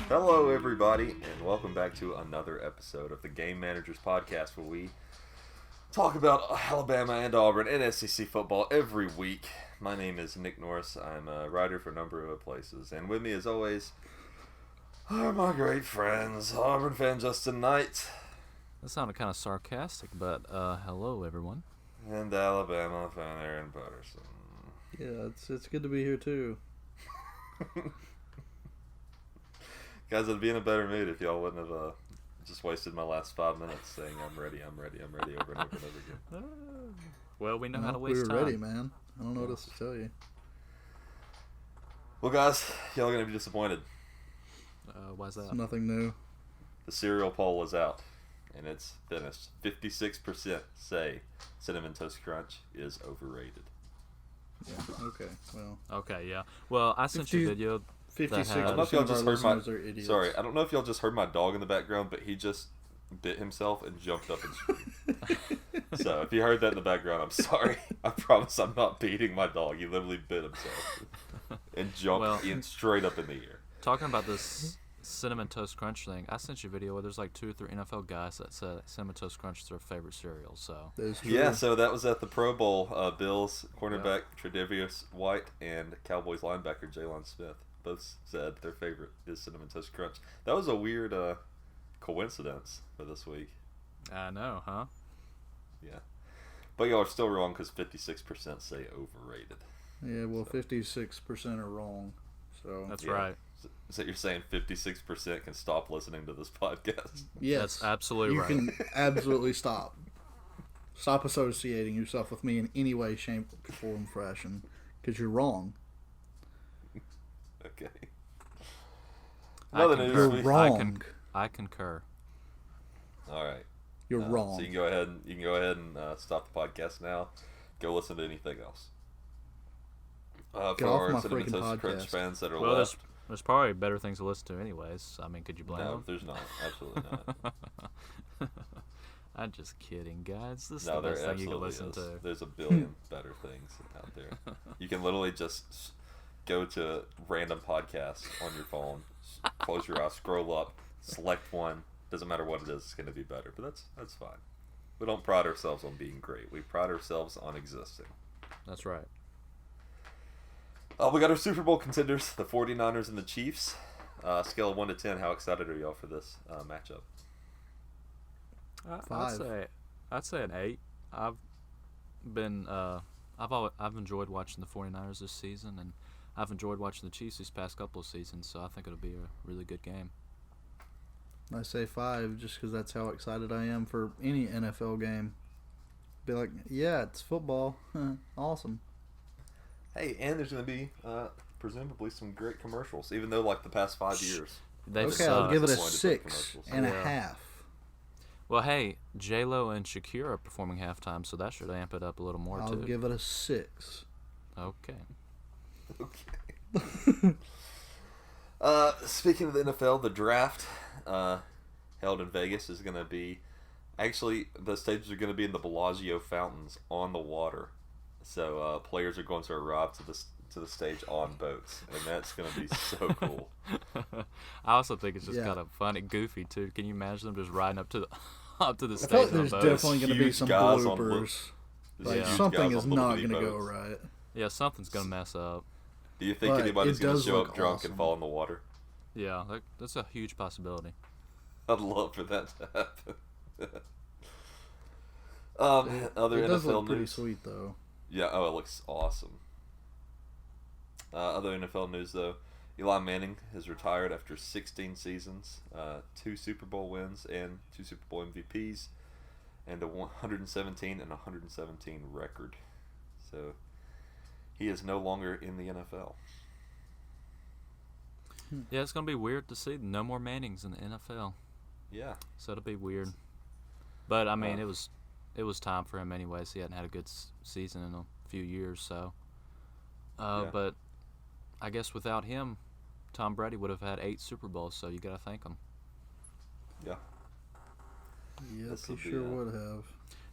Hello, everybody, and welcome back to another episode of the Game Managers Podcast, where we talk about Alabama and Auburn and SEC football every week. My name is Nick Norris. I'm a writer for a number of places, and with me, as always, are my great friends, Auburn fan Justin Knight. That sounded kind of sarcastic, but hello, everyone. And Alabama fan Herren Patterson. Yeah, it's good to be here too. Guys, I'd be in a better mood if y'all wouldn't have just wasted my last 5 minutes saying I'm ready over and over and over again. Well, we know how to waste time. We were ready, man. I don't know what else to tell you. Well, guys, y'all are going to be disappointed. Why's that? It's nothing new. The cereal poll is out, and it's finished. 56% say Cinnamon Toast Crunch is overrated. Yeah, okay, well. Okay, yeah. Well, I sent you a video. 56% I don't know if y'all just heard my. are idiots. Sorry, I don't know if y'all just heard my dog in the background, but he just bit himself and jumped up and screamed. So if you heard that in the background, I'm sorry. I promise I'm not beating my dog. He literally bit himself and jumped straight up in the air. Talking about this Cinnamon Toast Crunch thing, I sent you a video where there's like 2 or 3 NFL guys that said Cinnamon Toast Crunch is their favorite cereal. So yeah, so that was at the Pro Bowl. Bills cornerback Tre'Davious White and Cowboys linebacker Jalen Smith both said their favorite is Cinnamon Toast Crunch. That was a weird coincidence for this week. I know, huh? Yeah. But y'all are still wrong because 56% say overrated. Yeah, well, 56% are wrong. So that's right. So you're saying 56% can stop listening to this podcast? Yes. That's absolutely right. You can absolutely stop. Stop associating yourself with me in any way, shape, form, fashion, because you're wrong. Okay. Another news. You're wrong. I concur. All right. You're wrong. So you can go ahead and stop the podcast now. Go listen to anything else. Get for off our my Cinnamon freaking Toast Crunch podcast. fans that are Well, left. there's probably better things to listen to anyways. I mean, could you blame No, them? there's not. Absolutely not. I'm just kidding, guys. This is No, the there best thing you can absolutely listen is. to. There's a billion better things out there. You can literally just go to random podcasts on your phone, close your eyes, scroll up, select one. Doesn't matter what it is, it's going to be better. But that's fine. We don't pride ourselves on being great. We pride ourselves on existing. That's right. We got our Super Bowl contenders, the 49ers and the Chiefs. Scale of 1 to 10, how excited are y'all for this matchup? I'd say an 8. I've enjoyed watching the 49ers this season, and I've enjoyed watching the Chiefs these past couple of seasons, so I think it'll be a really good game. I say 5 just because that's how excited I am for any NFL game. Be like, yeah, it's football. Awesome. Hey, and there's going to be presumably some great commercials, even though like the past 5 years. I'll give it a disappointed 6.5. Well, hey, J-Lo and Shakira are performing halftime, so that should amp it up a little more, I'll too. give it a 6. Okay. Speaking of the NFL, the draft held in Vegas is going to be... Actually, the stages are going to be in the Bellagio fountains on the water. So players are going to arrive to the stage on boats, and that's going to be so cool. I also think it's just kind of funny, goofy, too. Can you imagine them just riding up to the I stage feel like on there's boats? definitely going to be some guys on bloopers. Like, something guys is on not little going to bitty go boats. right. Yeah, something's going to mess up. Do you think But anybody's it going to does show look up drunk awesome. and fall in the water? Yeah, that's a huge possibility. I'd love for that to happen. Other It does NFL look pretty news. sweet, though. Yeah, it looks awesome. Other NFL news, though. Eli Manning has retired after 16 seasons, 2 Super Bowl wins and 2 Super Bowl MVPs, and a 117 and 117 record. So he is no longer in the NFL. Yeah, it's going to be weird to see no more Mannings in the NFL. Yeah. So it'll be weird. But, I mean, it was time for him anyways. He hadn't had a good season in a few years, so. But I guess without him, Tom Brady would have had 8 Super Bowls, so you got to thank him. Yeah. Yep, he sure would have.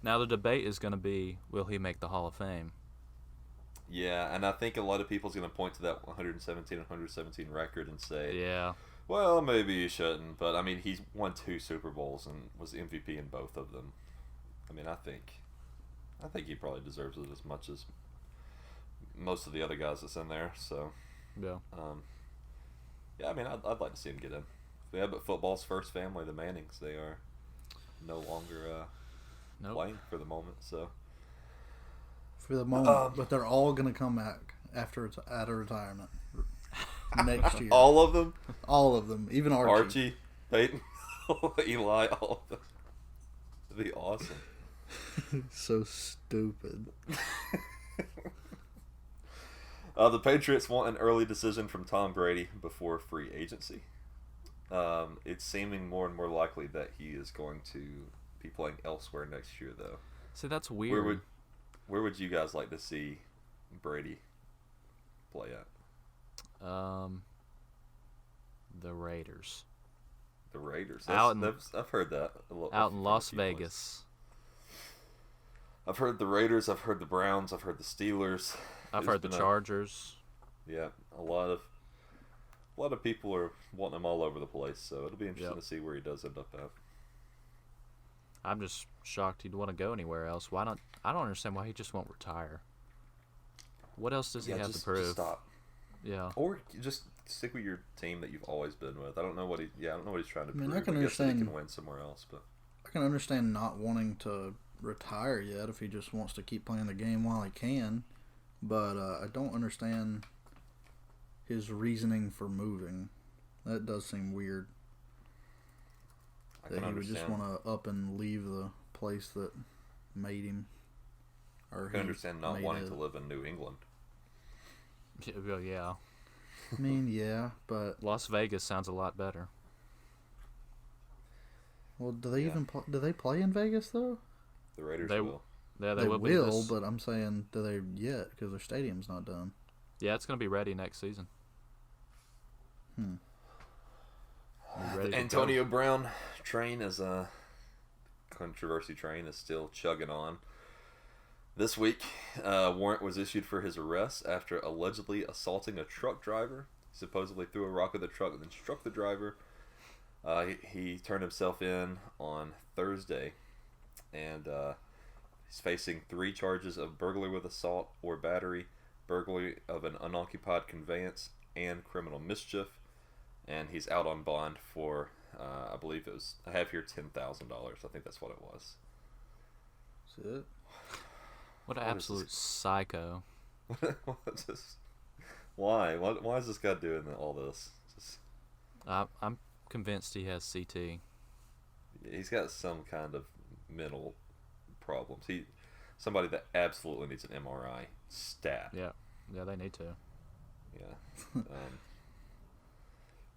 Now the debate is going to be, will he make the Hall of Fame? Yeah, and I think a lot of people's going to point to that 117 record and say, Yeah. Well, maybe you shouldn't, but I mean, he's won 2 Super Bowls and was MVP in both of them. I mean, I think he probably deserves it as much as most of the other guys that's in there. So, Yeah. Yeah, I mean, I'd like to see him get in. Yeah, but football's first family, the Mannings, they are no longer playing for the moment. So For the moment, but they're all gonna come back out of retirement next year. all of them, Even Archie, Peyton, Eli, all of them. That'd be awesome. So stupid. The Patriots want an early decision from Tom Brady before free agency. It's seeming more and more likely that he is going to be playing elsewhere next year, though. See, that's weird. Where would you guys like to see Brady play at? The Raiders. The Raiders. I've heard that. Out in Las Vegas. I've heard the Raiders. I've heard the Browns. I've heard the Steelers. I've heard the Chargers. Yeah, a lot of people are wanting him all over the place. So it'll be interesting to see where he does end up at. I'm just shocked he'd want to go anywhere else. Why not? I don't understand why he just won't retire. What else does he have to prove? Just stop. Yeah. Or just stick with your team that you've always been with. I don't know what he's trying to prove. I can guess that understand. he can win somewhere else, but I can understand not wanting to retire yet if he just wants to keep playing the game while he can. But I don't understand his reasoning for moving. That does seem weird. That he would just want to up and leave the place that made him. I can understand not wanting to live in New England. Yeah. I mean, yeah, but Las Vegas sounds a lot better. Well, do they do they play in Vegas though? The Raiders will. Yeah, they will. But I'm saying, do they yet? Because their stadium's not done. Yeah, it's going to be ready next season. The Antonio Brown train is a controversy train is still chugging on. This week, a warrant was issued for his arrest after allegedly assaulting a truck driver. He supposedly threw a rock at the truck and then struck the driver. He turned himself in on Thursday, and he's facing 3 charges of burglary with assault or battery, burglary of an unoccupied conveyance, and criminal mischief. And he's out on bond for, I believe it was, I have here $10,000. I think that's what it was. That's it. What an absolute psycho. Why? Why is this guy doing all this? I'm convinced he has CT. He's got some kind of mental problems. Somebody that absolutely needs an MRI stat. Yeah, they need to. Yeah.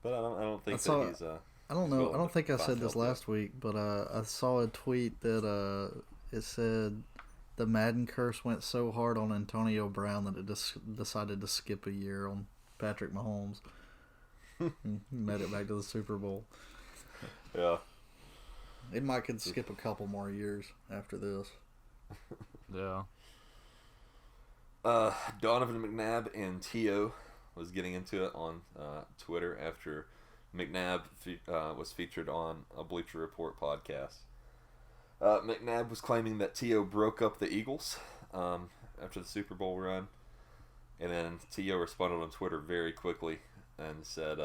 But I don't think that he's. I don't know. I don't think I said this last week, but I saw a tweet that it said the Madden curse went so hard on Antonio Brown that it decided to skip a year on Patrick Mahomes. And made it back to the Super Bowl. Yeah. It might could skip a couple more years after this. Yeah. Donovan McNabb and T.O. was getting into it on Twitter after McNabb was featured on a Bleacher Report podcast. McNabb was claiming that T.O. broke up the Eagles after the Super Bowl run. And then T.O. responded on Twitter very quickly and said,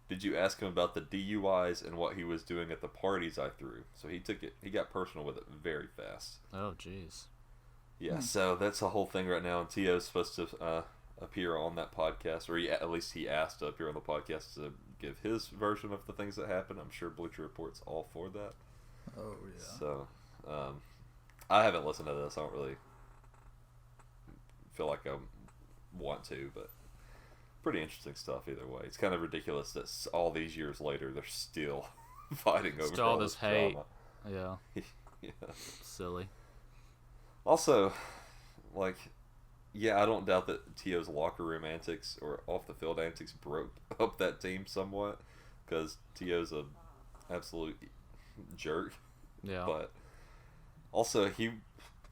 did you ask him about the DUIs and what he was doing at the parties I threw? So he got personal with it very fast. Oh, jeez. Yeah, so that's the whole thing right now. And T.O.'s supposed to appear on that podcast, or at least he asked to appear on the podcast to give his version of the things that happened. I'm sure Bleacher Report's all for that. Oh, yeah. So, I haven't listened to this. I don't really feel like I want to, but pretty interesting stuff either way. It's kind of ridiculous that all these years later they're still fighting over all this hate. Drama. Yeah. Yeah. Silly. Also, I don't doubt that T.O.'s locker room antics or off the field antics broke up that team somewhat, because T.O.'s a absolute jerk. Yeah. But also, he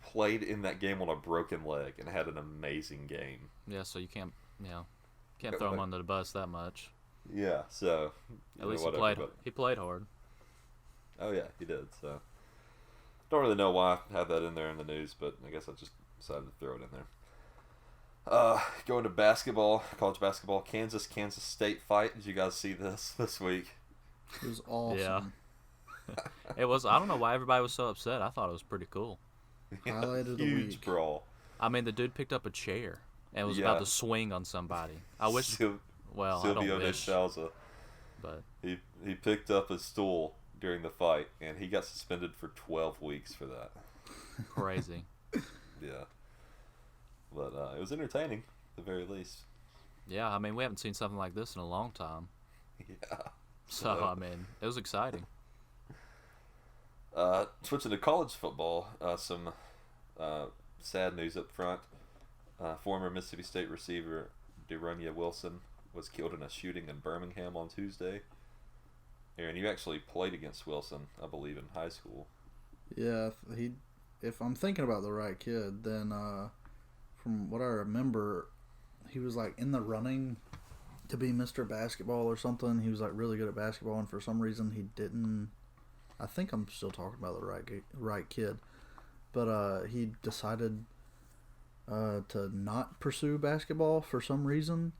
played in that game on a broken leg and had an amazing game. Yeah, so you can't throw him under the bus that much. Yeah, so At least whatever, he played hard. Oh yeah, he did. So don't really know why I had that in there in the news, but I guess I just decided to throw it in there. Going to basketball, college basketball, Kansas State fight. Did you guys see this week? It was awesome. Yeah. It was. I don't know why everybody was so upset. I thought it was pretty cool. Yeah, Highlight of the huge week. brawl. I mean, the dude picked up a chair and was about to swing on somebody. I wish. Well, I don't wish. Silvio But he picked up a stool during the fight, and he got suspended for 12 weeks for that. crazy. Yeah. But it was entertaining, at the very least. Yeah, I mean, we haven't seen something like this in a long time. Yeah. So, I mean, it was exciting. Switching to college football, some sad news up front. Former Mississippi State receiver De'Runnya Wilson was killed in a shooting in Birmingham on Tuesday. Aaron, you actually played against Wilson, I believe, in high school. Yeah, if I'm thinking about the right kid, then from what I remember, he was like in the running to be Mr. Basketball or something. He was like really good at basketball, and for some reason he didn't. I think I'm still talking about the right kid, but he decided to not pursue basketball for some reason,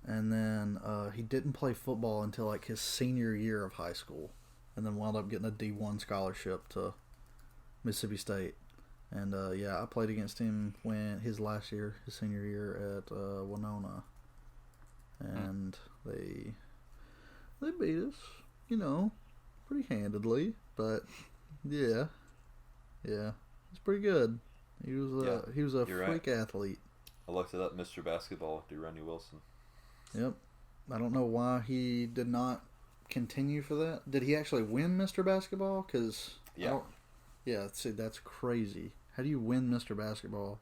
and then he didn't play football until like his senior year of high school, and then wound up getting a D1 scholarship to Mississippi State. And yeah, I played against him when his senior year at Winona, and they beat us, pretty handedly. But yeah, it's pretty good. He was a freak athlete. I looked it up, Mr. Basketball, De'Runnya Wilson. Yep. I don't know why he did not continue for that. Did he actually win Mr. Basketball? Because yeah, see, that's crazy. How do you win Mr. Basketball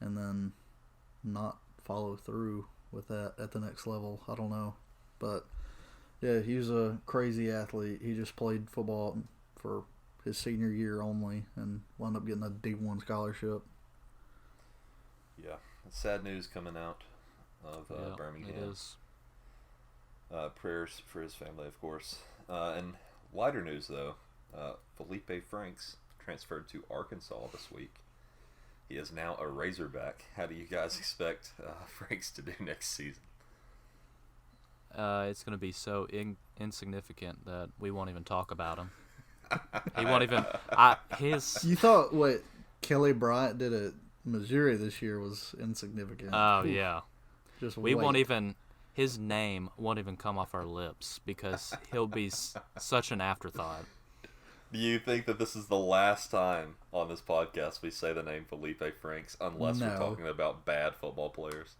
and then not follow through with that at the next level? I don't know. But yeah, he was a crazy athlete. He just played football for his senior year only and wound up getting a D1 scholarship. Yeah, sad news coming out of Birmingham. It is. Prayers for his family, of course. And lighter news, though, Felipe Franks transferred to Arkansas this week. He is now a Razorback. How do you guys expect Franks to do next season? It's going to be so insignificant that we won't even talk about him. He won't even. You thought what Kelly Bryant did at Missouri this year was insignificant? Oh yeah. We won't even. His name won't even come off our lips because he'll be such an afterthought. Do you think that this is the last time on this podcast we say the name Felipe Franks unless we're talking about bad football players?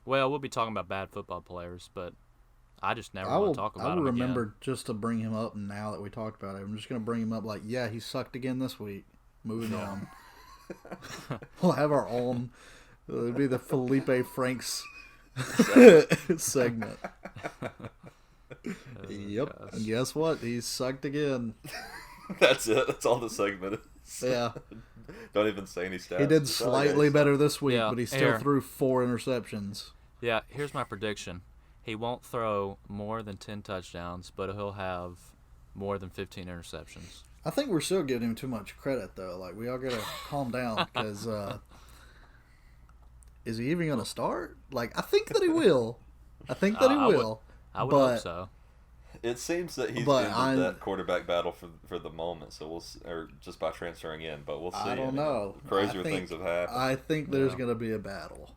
Well, we'll be talking about bad football players, but I just never want to talk about him I will remember again. Just to bring him up now that we talked about it. I'm just going to bring him up like, yeah, he sucked again this week. Moving on. We'll have our own. It'll be the Felipe Franks segment. Yep. Gosh. And guess what? He sucked again. That's it. That's all the segment is. Yeah. Don't even say any stats. He did slightly better this week, Yeah, but he still threw 4 interceptions. Yeah, here's my prediction. He won't throw more than 10 touchdowns, but he'll have more than 15 interceptions. I think we're still giving him too much credit, though. Like, we all got to calm down because is he even going to start? Like, I think that he will. I think that he will. I would hope so. It seems that he's ended that quarterback battle for the moment, so we'll or just by transferring in, but we'll see. I don't know. Crazier things have happened. I think there's going to be a battle.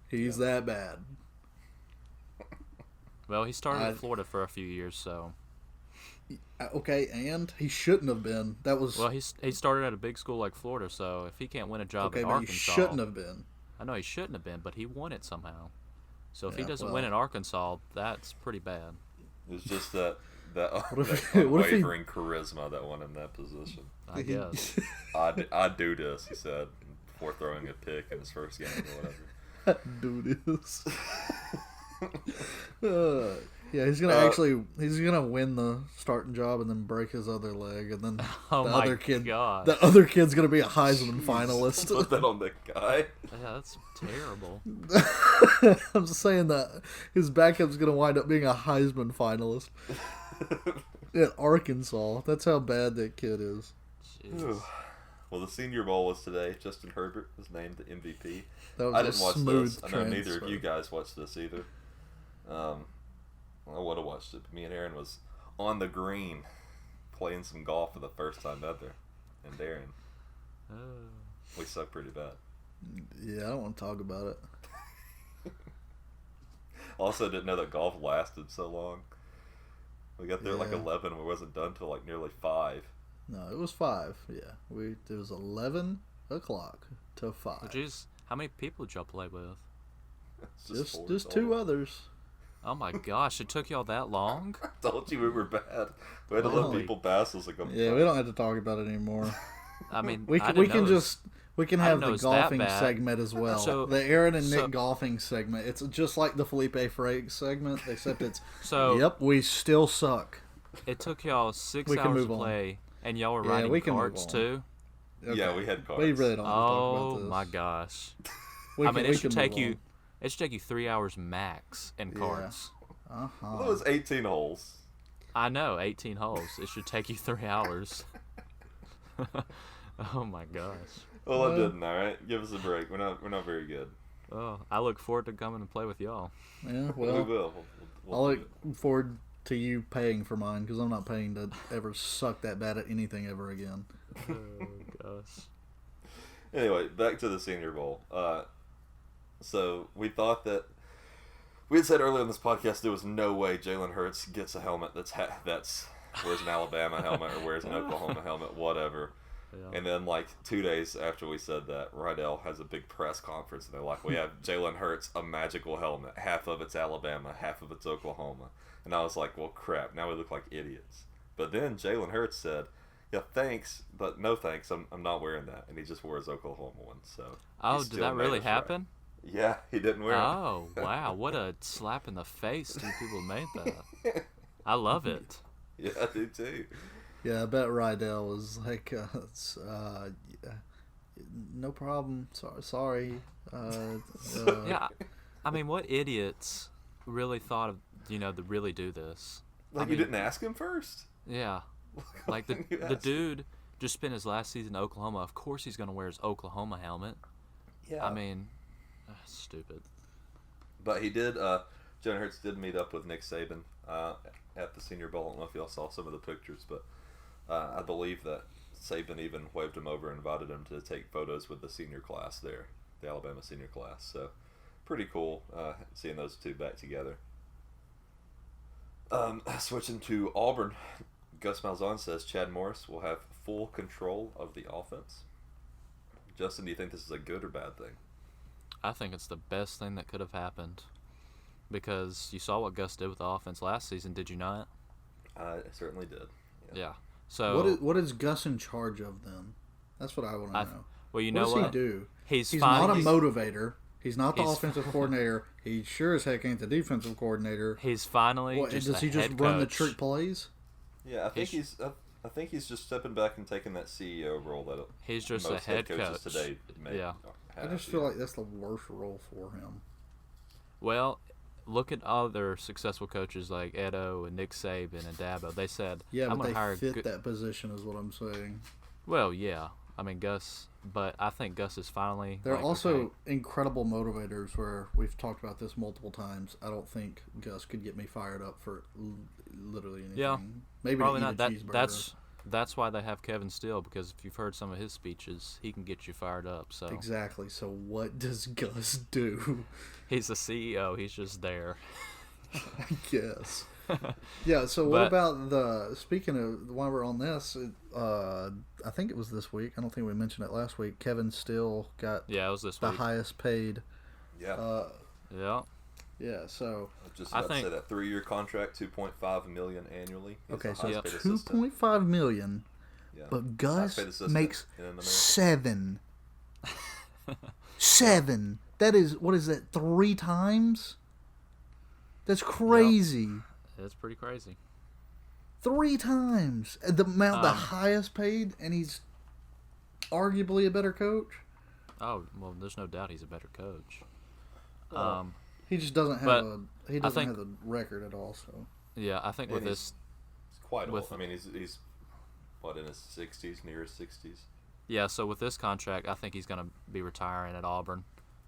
He's that bad. Well, he started in Florida for a few years, so. Okay, and he shouldn't have been. That was. Well, he started at a big school like Florida, so if he can't win a job in Arkansas, he shouldn't have been. I know he shouldn't have been, but he won it somehow. So if he doesn't win in Arkansas, that's pretty bad. It's just that unwavering charisma that won him that position. I guess. I do this, he said, before throwing a pick in his first game or whatever. Do this. Yeah, he's gonna he's gonna win the starting job and then break his other leg, and then the other kid's gonna be a Heisman finalist. Put that on the guy. Yeah, that's terrible. I'm just saying that his backup's gonna wind up being a Heisman finalist at Arkansas. That's how bad that kid is. Well, the Senior Bowl was today. Justin Herbert was named the MVP. I didn't watch this. I know neither of you guys watched this either. I would have watched it. Me and Herren was on the green playing some golf for the first time ever. And Darren, we suck pretty bad. Yeah, I don't want to talk about it. Also, didn't know that golf lasted so long. We got there at like 11. We wasn't done till like nearly 5. No, it was 5. Yeah, it was 11 o'clock to 5. Oh, jeez, how many people did y'all play with? Just 2 others. Oh my gosh, it took y'all that long? I told you we were bad. We had to let people pass us. Yeah, we don't have to talk about it anymore. I mean, we can have the golfing segment as well. So, the Aaron and Nick golfing segment. It's just like the Felipe Frank segment, except it's yep, we still suck. It took y'all 6 hours to play, and y'all were riding carts too. Okay. Yeah, we had carts. We really don't. Oh my gosh! It should take you. It should take you 3 hours max in carts. Yeah. Well, it was 18 holes. I know, 18 holes. It should take you 3 hours. Oh my gosh. Well, I didn't. All right, give us a break. We're not very good. Oh, I look forward to coming and play with y'all. Yeah, well, we will. I'll look forward to you paying for mine because I'm not paying to ever suck that bad at anything ever again. Oh gosh. Anyway, back to the Senior Bowl. So we thought that we had said earlier in this podcast there was no way Jalen Hurts gets a helmet that's wears an Alabama helmet or wears an Oklahoma helmet, whatever. Yeah. And then like 2 days after we said that, Rydell has a big press conference and they're like, we have Jalen Hurts a magical helmet. Half of it's Alabama, half of it's Oklahoma. And I was like, well, crap, now we look like idiots. But then Jalen Hurts said, yeah, thanks, but no thanks. I'm not wearing that. And he just wore his Oklahoma one. So did that really happen? Right. Yeah, he didn't wear it. Oh, wow. What a slap in the face to people who made that. I love it. Yeah, I do too. Yeah, I bet Rydell was like, no problem. Sorry. Yeah, I mean, what idiots really thought of, to really do this? Like, you didn't ask him first? Yeah. Like, the dude just spent his last season in Oklahoma. Of course he's going to wear his Oklahoma helmet. Yeah. I mean, stupid. But he did, Jalen Hurts did meet up with Nick Saban at the Senior Bowl. I don't know if y'all saw some of the pictures, but I believe that Saban even waved him over and invited him to take photos with the senior class there, the Alabama senior class. So, pretty cool seeing those two back together. Switching to Auburn, Gus Malzahn says Chad Morris will have full control of the offense. Justin, do you think this is a good or bad thing? I think it's the best thing that could have happened. Because you saw what Gus did with the offense last season, did you not? I certainly did. Yeah. So what is Gus in charge of then? That's what I want to know. Well, you know what? What does he do? He's fine. Not a motivator. He's not the offensive coordinator. He sure as heck ain't the defensive coordinator. He's finally does he just run the trick plays? Yeah, I think he's just stepping back and taking that CEO role that he's just most a head coaches coach today I just feel like that's the worst role for him. Well, look at other successful coaches like Edo and Nick Saban and Dabo. They said, "Yeah, I'm but they fit that position," is what I'm saying. Well, yeah. I mean, but I think Gus is finally. They're also incredible motivators. Where we've talked about this multiple times. I don't think Gus could get me fired up for literally anything. Yeah, maybe probably not. That's why they have Kevin Steele, because if you've heard some of his speeches, he can get you fired up. So exactly. So what does Gus do? He's the CEO. He's just there. I guess. Yeah. So what about speaking of while we're on this, I think it was this week. I don't think we mentioned it last week. Kevin Steele got it was this the week. highest paid. Yeah. Yeah. So I was just about to say that 3-year contract, $2.5 million annually. Okay, so $2.5 million. Yeah. But Gus makes $7. $7. That is, what is that? 3 times? That's crazy. It's pretty crazy. 3 times the amount, the highest paid, and he's arguably a better coach. Oh well, there's no doubt he's a better coach. He just doesn't have have a record at all. So yeah, I think with this, he's quite old. I mean, he's what, in his 60s, near his 60s. Yeah, so with this contract, I think he's going to be retiring at Auburn.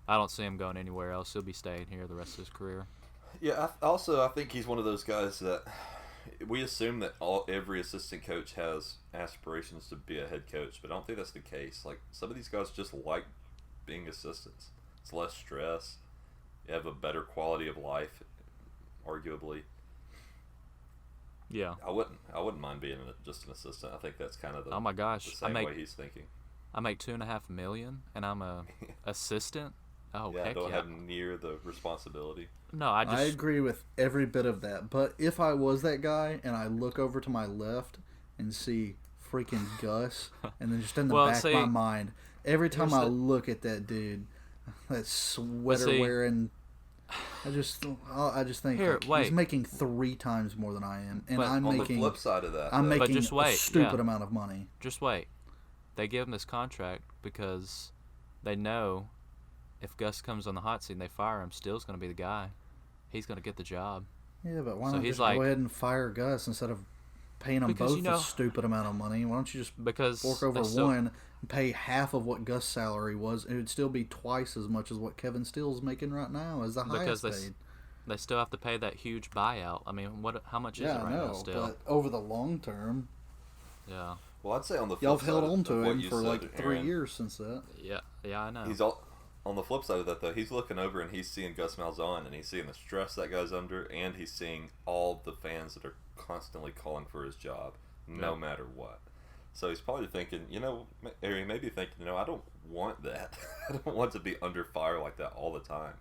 I don't see him going anywhere else. He'll be staying here the rest of his career. Yeah, I think he's one of those guys that we assume that every assistant coach has aspirations to be a head coach, but I don't think that's the case. Like, some of these guys just like being assistants. It's less stress. You have a better quality of life, arguably. Yeah, I wouldn't mind being just an assistant. I think that's kind of the the same way he's thinking. I make $2.5 million, and I'm a assistant. Oh, yeah, heck don't yeah. have near the responsibility. No, I agree with every bit of that. But if I was that guy and I look over to my left and see freaking Gus, and then just in the back of my mind, every time I look at that dude, that sweater wearing. I just think he's making 3 times more than I am, and I'm on making the flip side of that. I'm making a stupid amount of money. Just wait. They give him this contract because they know if Gus comes on the hot seat and they fire him, Steele's going to be the guy. He's going to get the job. Yeah, but why don't you just go ahead and fire Gus instead of paying them both a stupid amount of money? Why don't you just fork over one and pay half of what Gus' salary was? It would still be twice as much as what Kevin Steele's making right now as the highest paid. They still have to pay that huge buyout. I mean, how much is it right now still? But over the long term. Yeah. Well, I'd say on the flip y'all side held on to him for like 3 years since that. Yeah, I know. He's on the flip side of that, though. He's looking over and he's seeing Gus Malzahn, and he's seeing the stress that guy's under, and he's seeing all the fans that are constantly calling for his job, no matter what. So he's probably thinking, or he may be thinking, I don't want that. I don't want to be under fire like that all the time.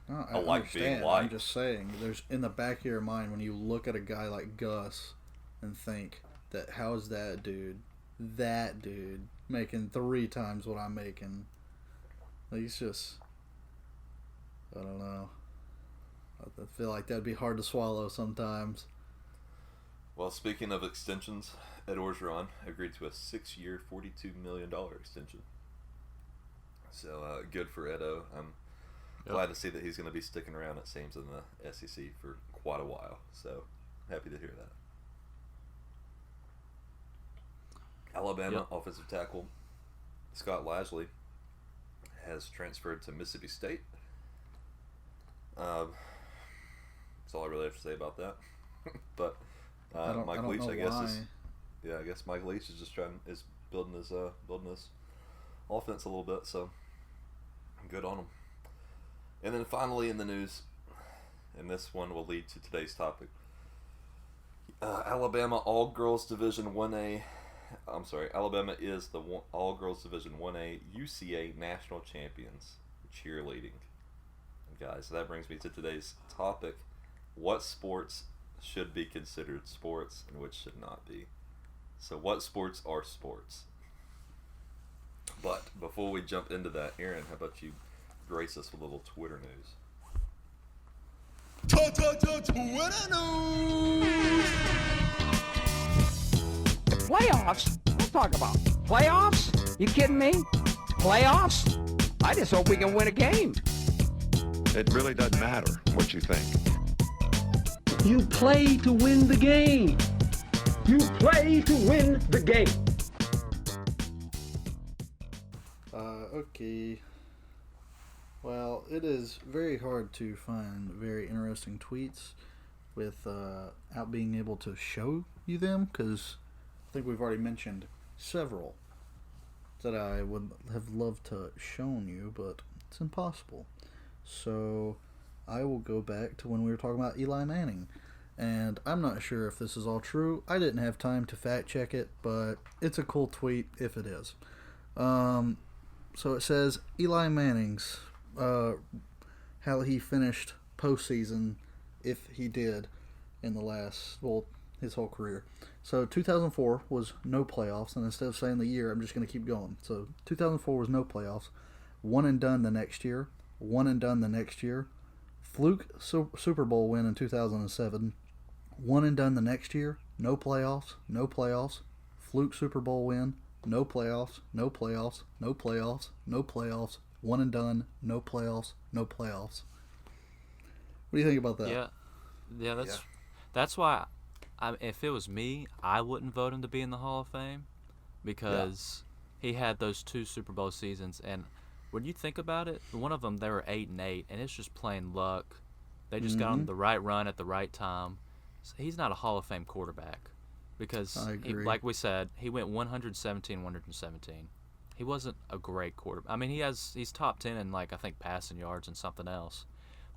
No, I like being liked. I'm just saying, there's in the back of your mind when you look at a guy like Gus and think that how's that dude making 3 times what I'm making. He's just, I don't know. I feel like that'd be hard to swallow sometimes. Well, speaking of extensions, Ed Orgeron agreed to a 6-year, $42 million extension. So good for Edo. I'm glad to see that he's going to be sticking around, it seems, in the SEC for quite a while. So happy to hear that. Alabama offensive tackle Scott Lashley has transferred to Mississippi State. That's all I really have to say about that. But Mike Leach, I guess Mike Leach is just building his offense a little bit. So good on him. And then finally in the news, and this one will lead to today's topic. Alabama All-Girls Division 1A. I'm sorry, Alabama is the All-Girls Division 1A UCA National Champions cheerleading. And guys, that brings me to today's topic. What sports should be considered sports and which should not be? So what sports are sports? But before we jump into that, Aaron, how about you grace us with a little Twitter news? Twitter news! Playoffs? Don't talk about playoffs? You kidding me? Playoffs? I just hope we can win a game. It really doesn't matter what you think. You play to win the game. You play to win the game. Okay. Well, it is very hard to find very interesting tweets without being able to show you them, because I think we've already mentioned several that I would have loved to shown you, but it's impossible. So I will go back to when we were talking about Eli Manning. And I'm not sure if this is all true. I didn't have time to fact check it, but it's a cool tweet if it is. So it says Eli Manning's, how he finished postseason, if he did, in his whole career. So 2004 was no playoffs, and instead of saying the year, I'm just going to keep going. So 2004 was no playoffs, one and done the next year, one and done the next year, fluke Super Bowl win in 2007, one and done the next year, no playoffs, no playoffs, fluke Super Bowl win, no playoffs, no playoffs, no playoffs, no playoffs, one and done, no playoffs, no playoffs. What do you think about that? Yeah, that's why. If it was me, I wouldn't vote him to be in the Hall of Fame because he had those 2 Super Bowl seasons, and when you think about it, one of them they were 8-8, and it's just plain luck. They just got on the right run at the right time. So he's not a Hall of Fame quarterback because, like we said, he went 117. He wasn't a great quarterback. I mean, he's top 10 in I think passing yards and something else.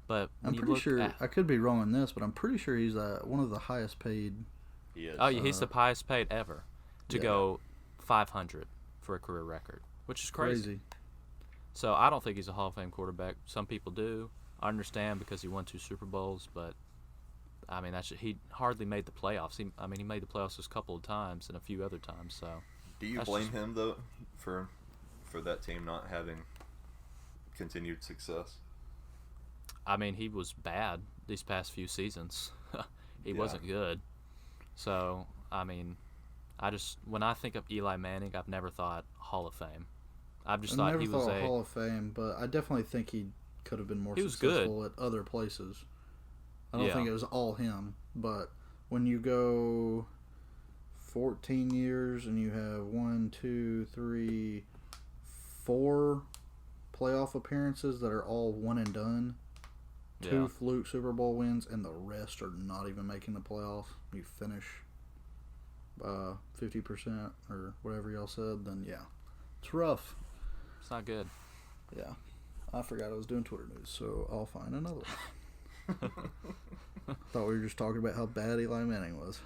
But I'm pretty sure I could be wrong on this, but I'm pretty sure he's one of the highest paid. He is. Oh, yeah, he's the highest paid ever to go 500 for a career record, which is crazy. So I don't think he's a Hall of Fame quarterback. Some people do. I understand because he won 2 Super Bowls, but I mean he hardly made the playoffs. He made the playoffs just a couple of times and a few other times. So do you blame him though for that team not having continued success? I mean, he was bad these past few seasons. He wasn't good. So, I mean, when I think of Eli Manning, I've never thought Hall of Fame. I've just thought he was Hall of Fame, but I definitely think he could have been more successful at other places. I don't think it was all him, but when you go 14 years and you have 1, 2, 3, 4 playoff appearances that are all one and done, 2 fluke Super Bowl wins, and the rest are not even making the playoffs. You finish 50% or whatever y'all said, then it's rough. It's not good. Yeah. I forgot I was doing Twitter news, so I'll find another one. Thought we were just talking about how bad Eli Manning was.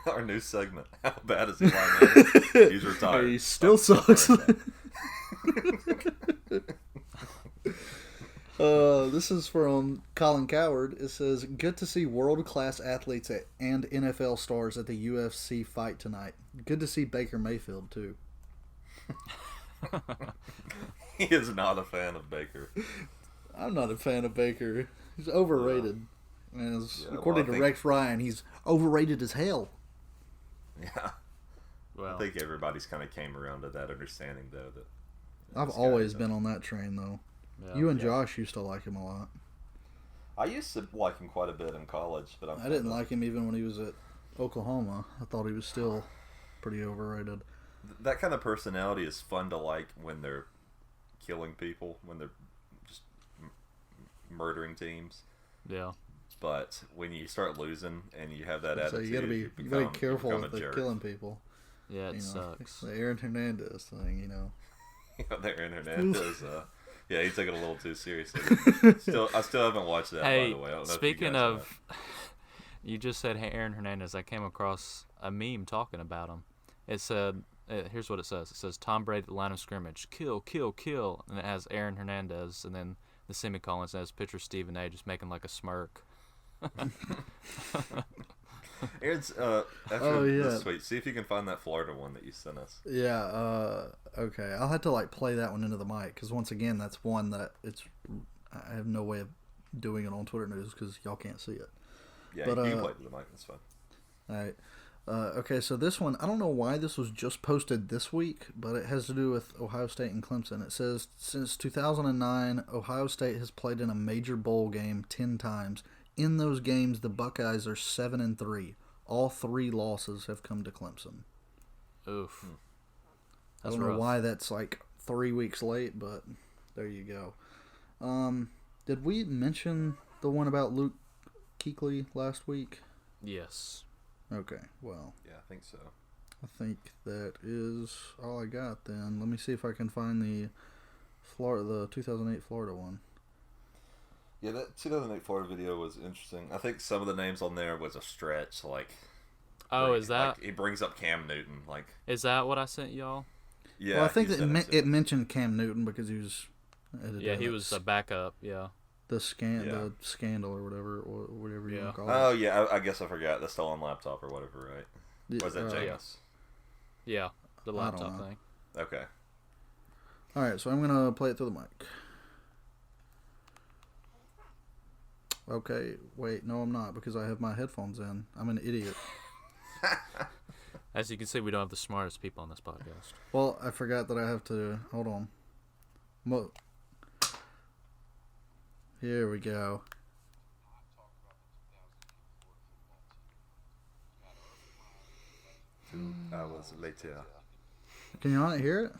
Our new segment. How bad is Eli Manning? He's retired. He still sucks. This is from Colin Coward. It says, good to see world-class athletes and NFL stars at the UFC fight tonight. Good to see Baker Mayfield, too. He is not a fan of Baker. I'm not a fan of Baker. He's overrated. And according to Rex Ryan, he's overrated as hell. Yeah. Well, I think everybody's kind of came around to that understanding, though. That I've always been on that train, though. Yeah, you and Josh used to like him a lot. I used to like him quite a bit in college, but I didn't like him even when he was at Oklahoma. I thought he was still pretty overrated. That kind of personality is fun to like when they're killing people, when they're just murdering teams. Yeah. But when you start losing and you have that attitude, you gotta be careful with the killing people. Yeah, it sucks. The Aaron Hernandez thing, you know. The Aaron Hernandez. Yeah, he took it a little too seriously. I still haven't watched that. Hey, by the way, I don't know speaking of, you just said Aaron Hernandez. I came across a meme talking about him. It said, here's what it says. It says Tom Brady at the line of scrimmage, kill, kill, kill, and it has Aaron Hernandez, and then the semicolon says picture Stephen A. just making like a smirk. Aaron's after this tweet, see if you can find that Florida one that you sent us. Yeah, okay. I'll have to play that one into the mic because once again, that's one that I have no way of doing it on Twitter news because y'all can't see it. Yeah, you can play it to the mic. That's fine. All right. Okay, so this one, I don't know why this was just posted this week, but it has to do with Ohio State and Clemson. It says, since 2009, Ohio State has played in a major bowl game 10 times. In those games, the Buckeyes are 7-3. All 3 losses have come to Clemson. Oof. I don't know why that's 3 weeks late, but there you go. Did we mention the one about Luke Kuechly last week? Yes. Okay, well. Yeah, I think so. I think that is all I got then. Let me see if I can find the 2008 Florida one. Yeah, that 2008 Florida video was interesting. I think some of the names on there was a stretch. Is that? He brings up Cam Newton. Is that what I sent y'all? Yeah. Well, I think that it mentioned Cam Newton because he was. He was a backup. Yeah. The scandal or whatever you want to call it. Oh yeah, I guess I forgot. The stolen laptop or whatever, right? Was that James? Yeah, the laptop thing. Okay. All right, so I'm gonna play it through the mic. Okay, wait, no, I'm not because I have my headphones in. I'm an idiot. As you can see, we don't have the smartest people on this podcast. Well, I forgot that I have to. Hold on. Here we go. I was later. Can you not hear it?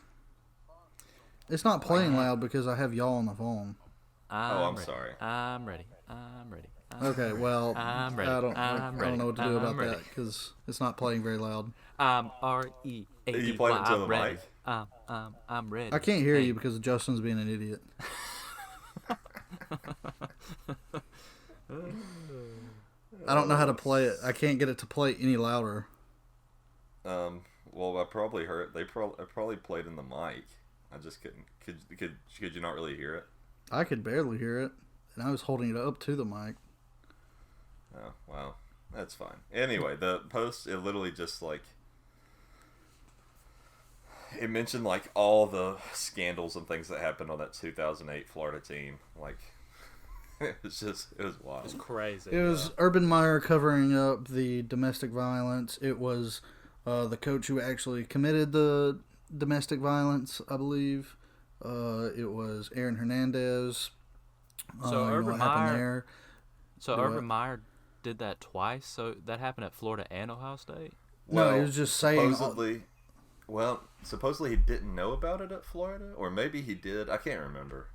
It's not playing loud because I have y'all on the phone. I'm sorry. I'm ready. Okay, well, I'm ready. I don't know what to do about ready. that because it's not playing very loud. I'm R-E-A-D-Y. Are you playing it to the ready. mic? I'm ready. I can't hear you because Justin's being an idiot. I don't know how to play it. I can't get it to play any louder. Well, I probably heard. I probably played in the mic. I just couldn't. Could you not really hear it? I could barely hear it, and I was holding it up to the mic. Oh, wow. That's fine. Anyway, the post, it literally just, like, it mentioned, like, all the scandals and things that happened on that 2008 Florida team. Like, it was wild. It's crazy. It was Urban Meyer covering up the domestic violence. It was the coach who actually committed the domestic violence, I believe. It was Aaron Hernandez. So Urban Meyer. Do Urban what? Meyer did that twice. So that happened at Florida and Ohio State. No, he was just saying. Supposedly he didn't know about it at Florida, or maybe he did. I can't remember.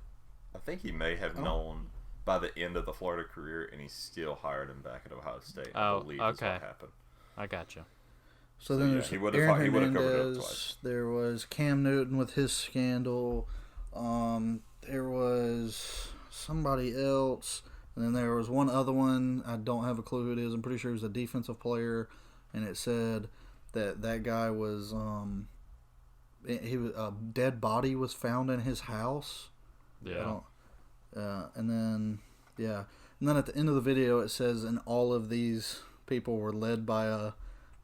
I think he may have known by the end of the Florida career, and he still hired him back at Ohio State. I believe is what happened. I got you. So then there's he Aaron would've covered it up Hernandez. twice. There was Cam Newton with his scandal. There was somebody else. And then there was one other one. I don't have a clue who it is. I'm pretty sure he was a defensive player. And it said that guy was a dead body was found in his house. Yeah. And then at the end of the video it says, and all of these people were led by a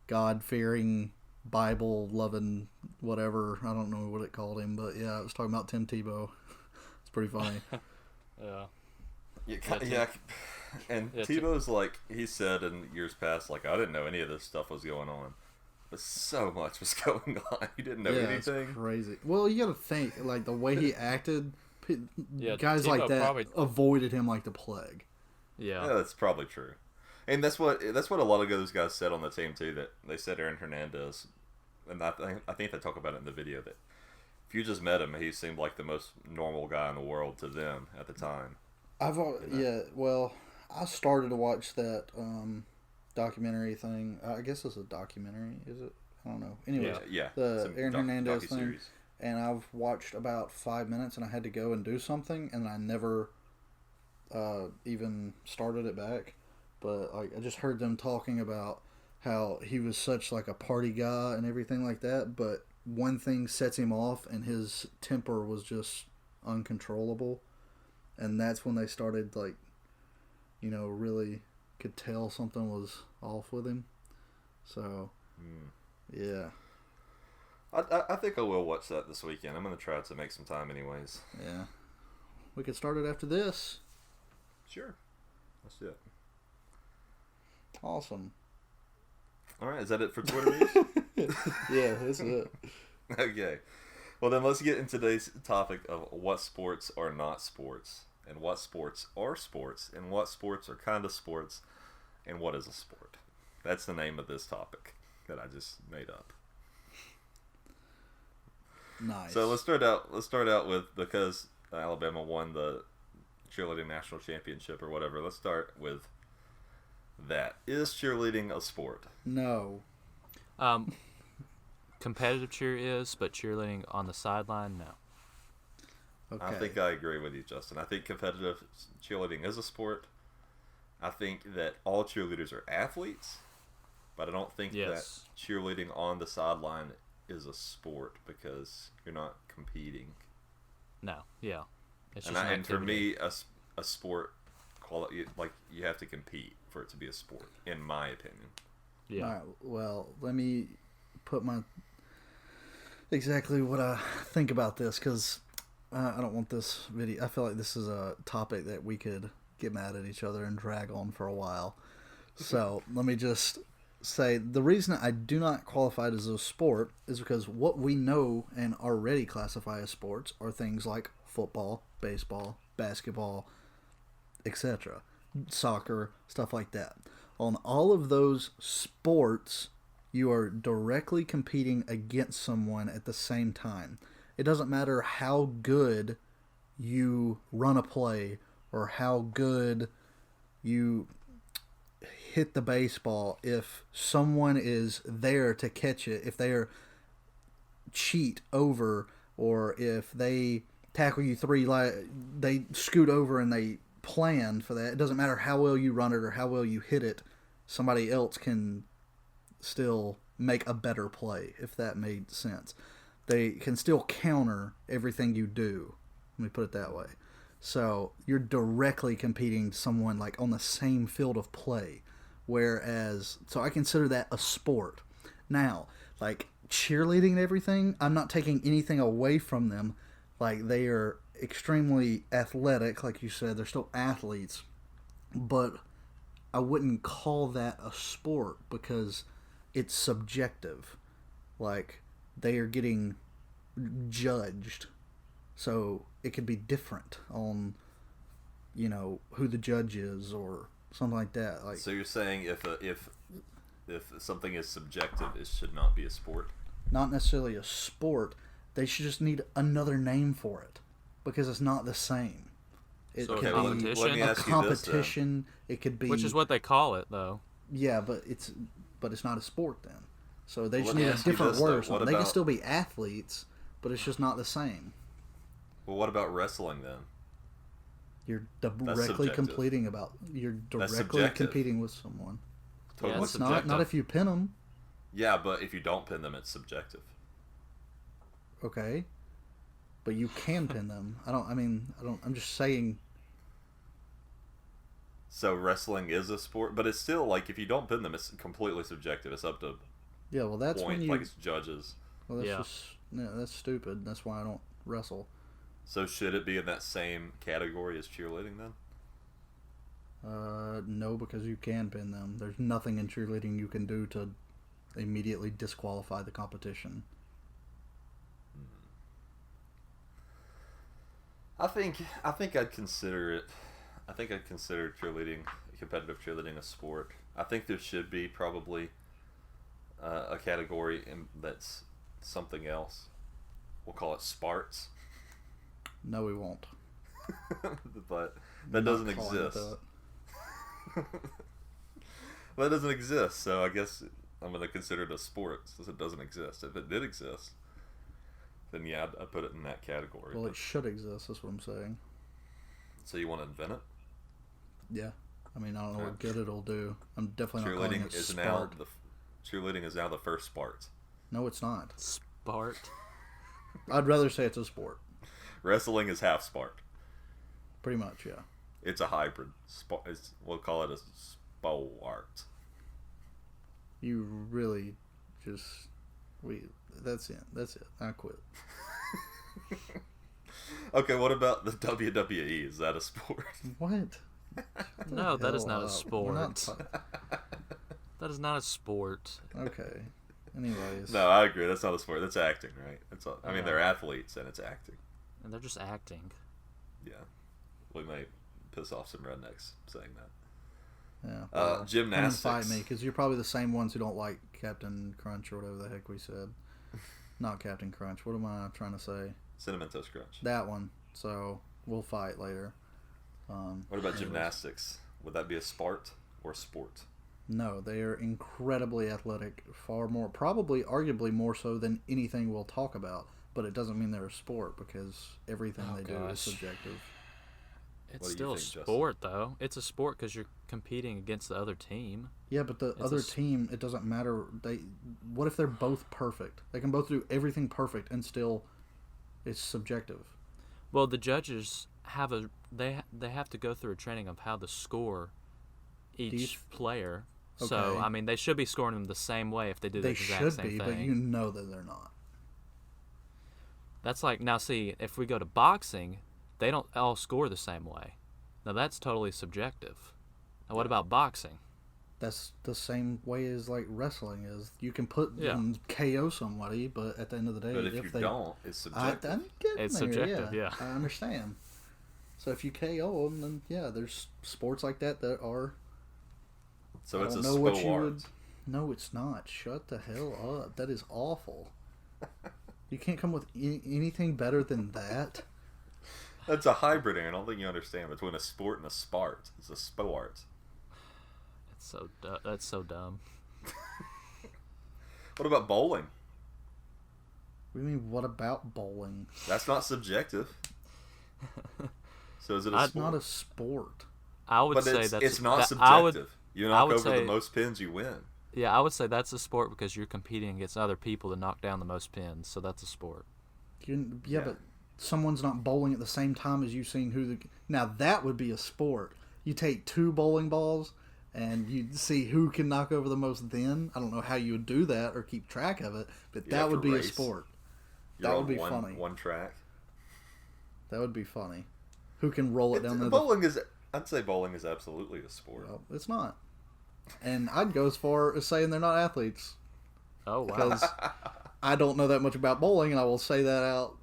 God-fearing, Bible-loving whatever. I don't know what it called him, but yeah, it was talking about Tim Tebow. It's pretty funny. Yeah. And Tebow's like, he said in years past, like, I didn't know any of this stuff was going on. But so much was going on. He didn't know anything. It's crazy. Well, you got to think, like, the way he acted, guys Tebow like that probably avoided him like the plague. Yeah. Yeah, that's probably true. And that's what a lot of those guys said on the team too. That they said Aaron Hernandez, and I think they talk about it in the video, that if you just met him, he seemed like the most normal guy in the world to them at the time. Well, I started to watch that documentary thing. I guess it's a documentary, is it? I don't know. Anyways, the Aaron Hernandez thing, and I've watched about 5 minutes, and I had to go and do something, and I never even started it back. But like, I just heard them talking about how he was such like a party guy and everything like that, but one thing sets him off, and his temper was just uncontrollable. And that's when they started, like, you know, really could tell something was off with him. So, yeah. I think I will watch that this weekend. I'm going to try to make some time anyways. Yeah. We could start it after this. Sure. Let's do it. Awesome. All right, is that it for Twitter news? Yeah, that's it. Okay. Well, then let's get into today's topic of what sports are not sports, and what sports are sports, and what sports are kind of sports, and what is a sport. That's the name of this topic that I just made up. Nice. So let's start out with, because Alabama won the cheerleading national championship or whatever. Let's start with that. Is cheerleading a sport? No. Competitive cheer is, but cheerleading on the sideline, no. Okay. I think I agree with you, Justin. I think competitive cheerleading is a sport. I think that all cheerleaders are athletes, but I don't think that cheerleading on the sideline is a sport because you're not competing. No, yeah. It's just and for me, a sport, like, you have to compete for it to be a sport, in my opinion. Yeah. All right, well, let me put exactly what I think about this, because I don't want this video. I feel like this is a topic that we could get mad at each other and drag on for a while. So let me just say the reason I do not qualify it as a sport is because what we know and already classify as sports are things like football, baseball, basketball, etc., soccer, stuff like that. On all of those sports, you are directly competing against someone at the same time. It doesn't matter how good you run a play or how good you hit the baseball. If someone is there to catch it, if they are cheat over, or if they tackle you they scoot over and they plan for that, it doesn't matter how well you run it or how well you hit it, somebody else can still make a better play, if that made sense. They can still counter everything you do. Let me put it that way. So you're directly competing someone like on the same field of play. So I consider that a sport. Now, like cheerleading and everything, I'm not taking anything away from them. Like, they are extremely athletic, like you said, they're still athletes. But I wouldn't call that a sport because it's subjective. Like, they are getting judged. So it could be different on, who the judge is or something like that. Like, so you're saying if something is subjective, it should not be a sport? Not necessarily a sport. They should just need another name for it because it's not the same. It So could competition? be a competition. It could be, Which is what they call it, though. Yeah, but it's not a sport then. So they just let me need a ask you different this, word. though. Or something. What They can about- still be athletes, but it's just not the same. Well, what about wrestling then? You're directly subjective. You're directly subjective. competing with someone. Totally Yeah, No, it's it's not. subjective. Not if you pin them. Yeah, but if you don't pin them, it's subjective. Okay. But you can pin them. I'm just saying. So wrestling is a sport, but it's still like if you don't pin them, it's completely subjective. It's up to Yeah, well, that's point, when you. like it's judges. Well, that's Yeah. that's stupid. That's why I don't wrestle. So should it be in that same category as cheerleading then? No, because you can pin them. There's nothing in cheerleading you can do to immediately disqualify the competition. I think I'd consider it. I think I'd consider competitive cheerleading a sport. I think there should be probably a category that's something else. We'll call it Sparts. No, we won't. But that I'm not doesn't calling it exist. that. That doesn't exist, so I guess I'm going to consider it a sport since it doesn't exist. If it did exist, then yeah, I'd put it in that category. Well, it should exist. That's what I'm saying. So you want to invent it? Yeah. I mean, I don't know what good it'll do. I'm definitely not calling Cheerleading it is Spart. cheerleading is now the first sport. No, it's not. Spart. I'd rather say it's a sport. Wrestling is half sport. Pretty much, yeah. It's a hybrid. We'll call it a sport. You really just that's it. That's it. I quit. Okay, what about the WWE? Is that a sport? What? No, that is not Hell, a sport. we're not That is not a sport. okay. Anyways. No, I agree. That's not a sport. That's acting, right? I mean, they're athletes and it's acting. And they're just acting. Yeah. We may piss off some rednecks saying that. Yeah. Well, Gymnastics. come and fight me because you're probably the same ones who don't like Captain Crunch or whatever the heck we said. Not Captain Crunch. What am I trying to say? Cinnamon Toast Crunch. That one. So we'll fight later. What about gymnastics? Would that be a sport or sport? No, they are incredibly athletic. Far more, probably, arguably more so than anything we'll talk about. But it doesn't mean they're a sport because everything they do is gosh. subjective. It's What do you still a think, Justin? sport, though. It's a sport because you're competing against the other team. Yeah, but the It's other a s- team, it doesn't matter. What if they're both perfect? They can both do everything perfect, and still, it's subjective. Well, the judges have they have to go through a training of how to score each player. So Okay. I mean, they should be scoring them the same way if they do the They exact should same be, thing. but you know that they're not. That's like now. See, if we go to boxing, they don't all score the same way. Now that's totally subjective. Now what about boxing? That's the same way as like wrestling is. You can put and KO somebody, but at the end of the day, But if you don't, it's subjective. It's subjective, yeah. I understand. So if you KO them, then yeah, there's sports like that are. So it's a sport. sport. No, it's not. Shut the hell up. That is awful. You can't come with anything better than that. That's a hybrid, Aaron. I don't think you understand between a sport and a sport. It's a sport. That's so dumb. What about bowling? What do you mean, what about bowling? That's not subjective. So is it a It's sport? not a sport. I would But say it's not subjective. You knock over the most pins, you win. Yeah, I would say that's a sport because you're competing against other people to knock down the most pins, so that's a sport. Yeah, but someone's not bowling at the same time as you seeing who the... Now, that would be a sport. You take 2 bowling balls, and you see who can knock over the most then. I don't know how you would do that or keep track of it, but that would be a sport. That would be funny. One track. That would be funny. Who can roll it down there? Bowling is... I'd say bowling is absolutely a sport. Well, it's not. And I'd go as far as saying they're not athletes. Oh, wow. Because I don't know that much about bowling, and I will say that out,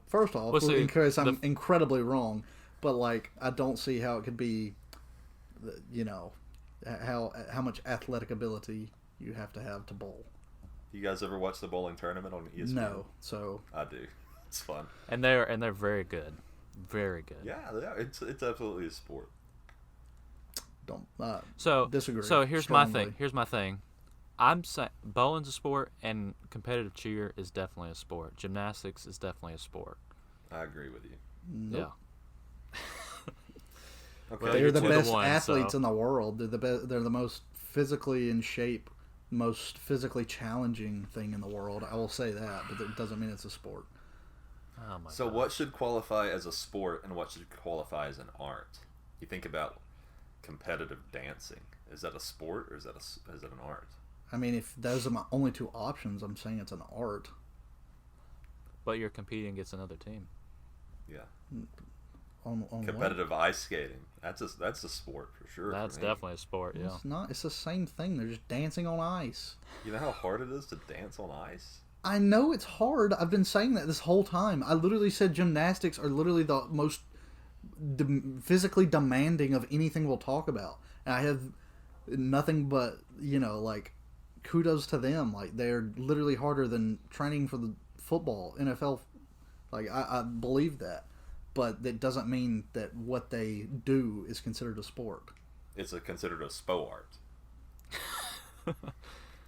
first off, in case I'm incredibly wrong. But, like, I don't see how it could be, how much athletic ability you have to bowl. You guys ever watch the bowling tournament on ESPN? No, so... I do. It's fun. And they're very good. Very good. Yeah, it's absolutely a sport. Don't disagree. So here's my thing. I'm saying bowling's a sport, and competitive cheer is definitely a sport. Gymnastics is definitely a sport. I agree with you. Nope. Yeah. Okay. Well, they're the best athletes in the world. They're the most physically in shape, most physically challenging thing in the world. I will say that, but it doesn't mean it's a sport. Oh my So God. what should qualify as a sport and what should qualify as an art? You think about competitive dancing. Is that a sport or is it an art? I mean, if those are my only 2 options, I'm saying it's an art. But you're competing against another team. Yeah. On competitive ice skating. That's a sport for sure. That's definitely a sport. Yeah. It's not. It's the same thing. They're just dancing on ice. You know how hard it is to dance on ice? I know it's hard. I've been saying that this whole time. I literally said gymnastics are literally the most physically demanding of anything we'll talk about. And I have nothing but, kudos to them. Like, they're literally harder than training for the football, NFL. Like, I believe that. But that doesn't mean that what they do is considered a sport. It's considered a sport.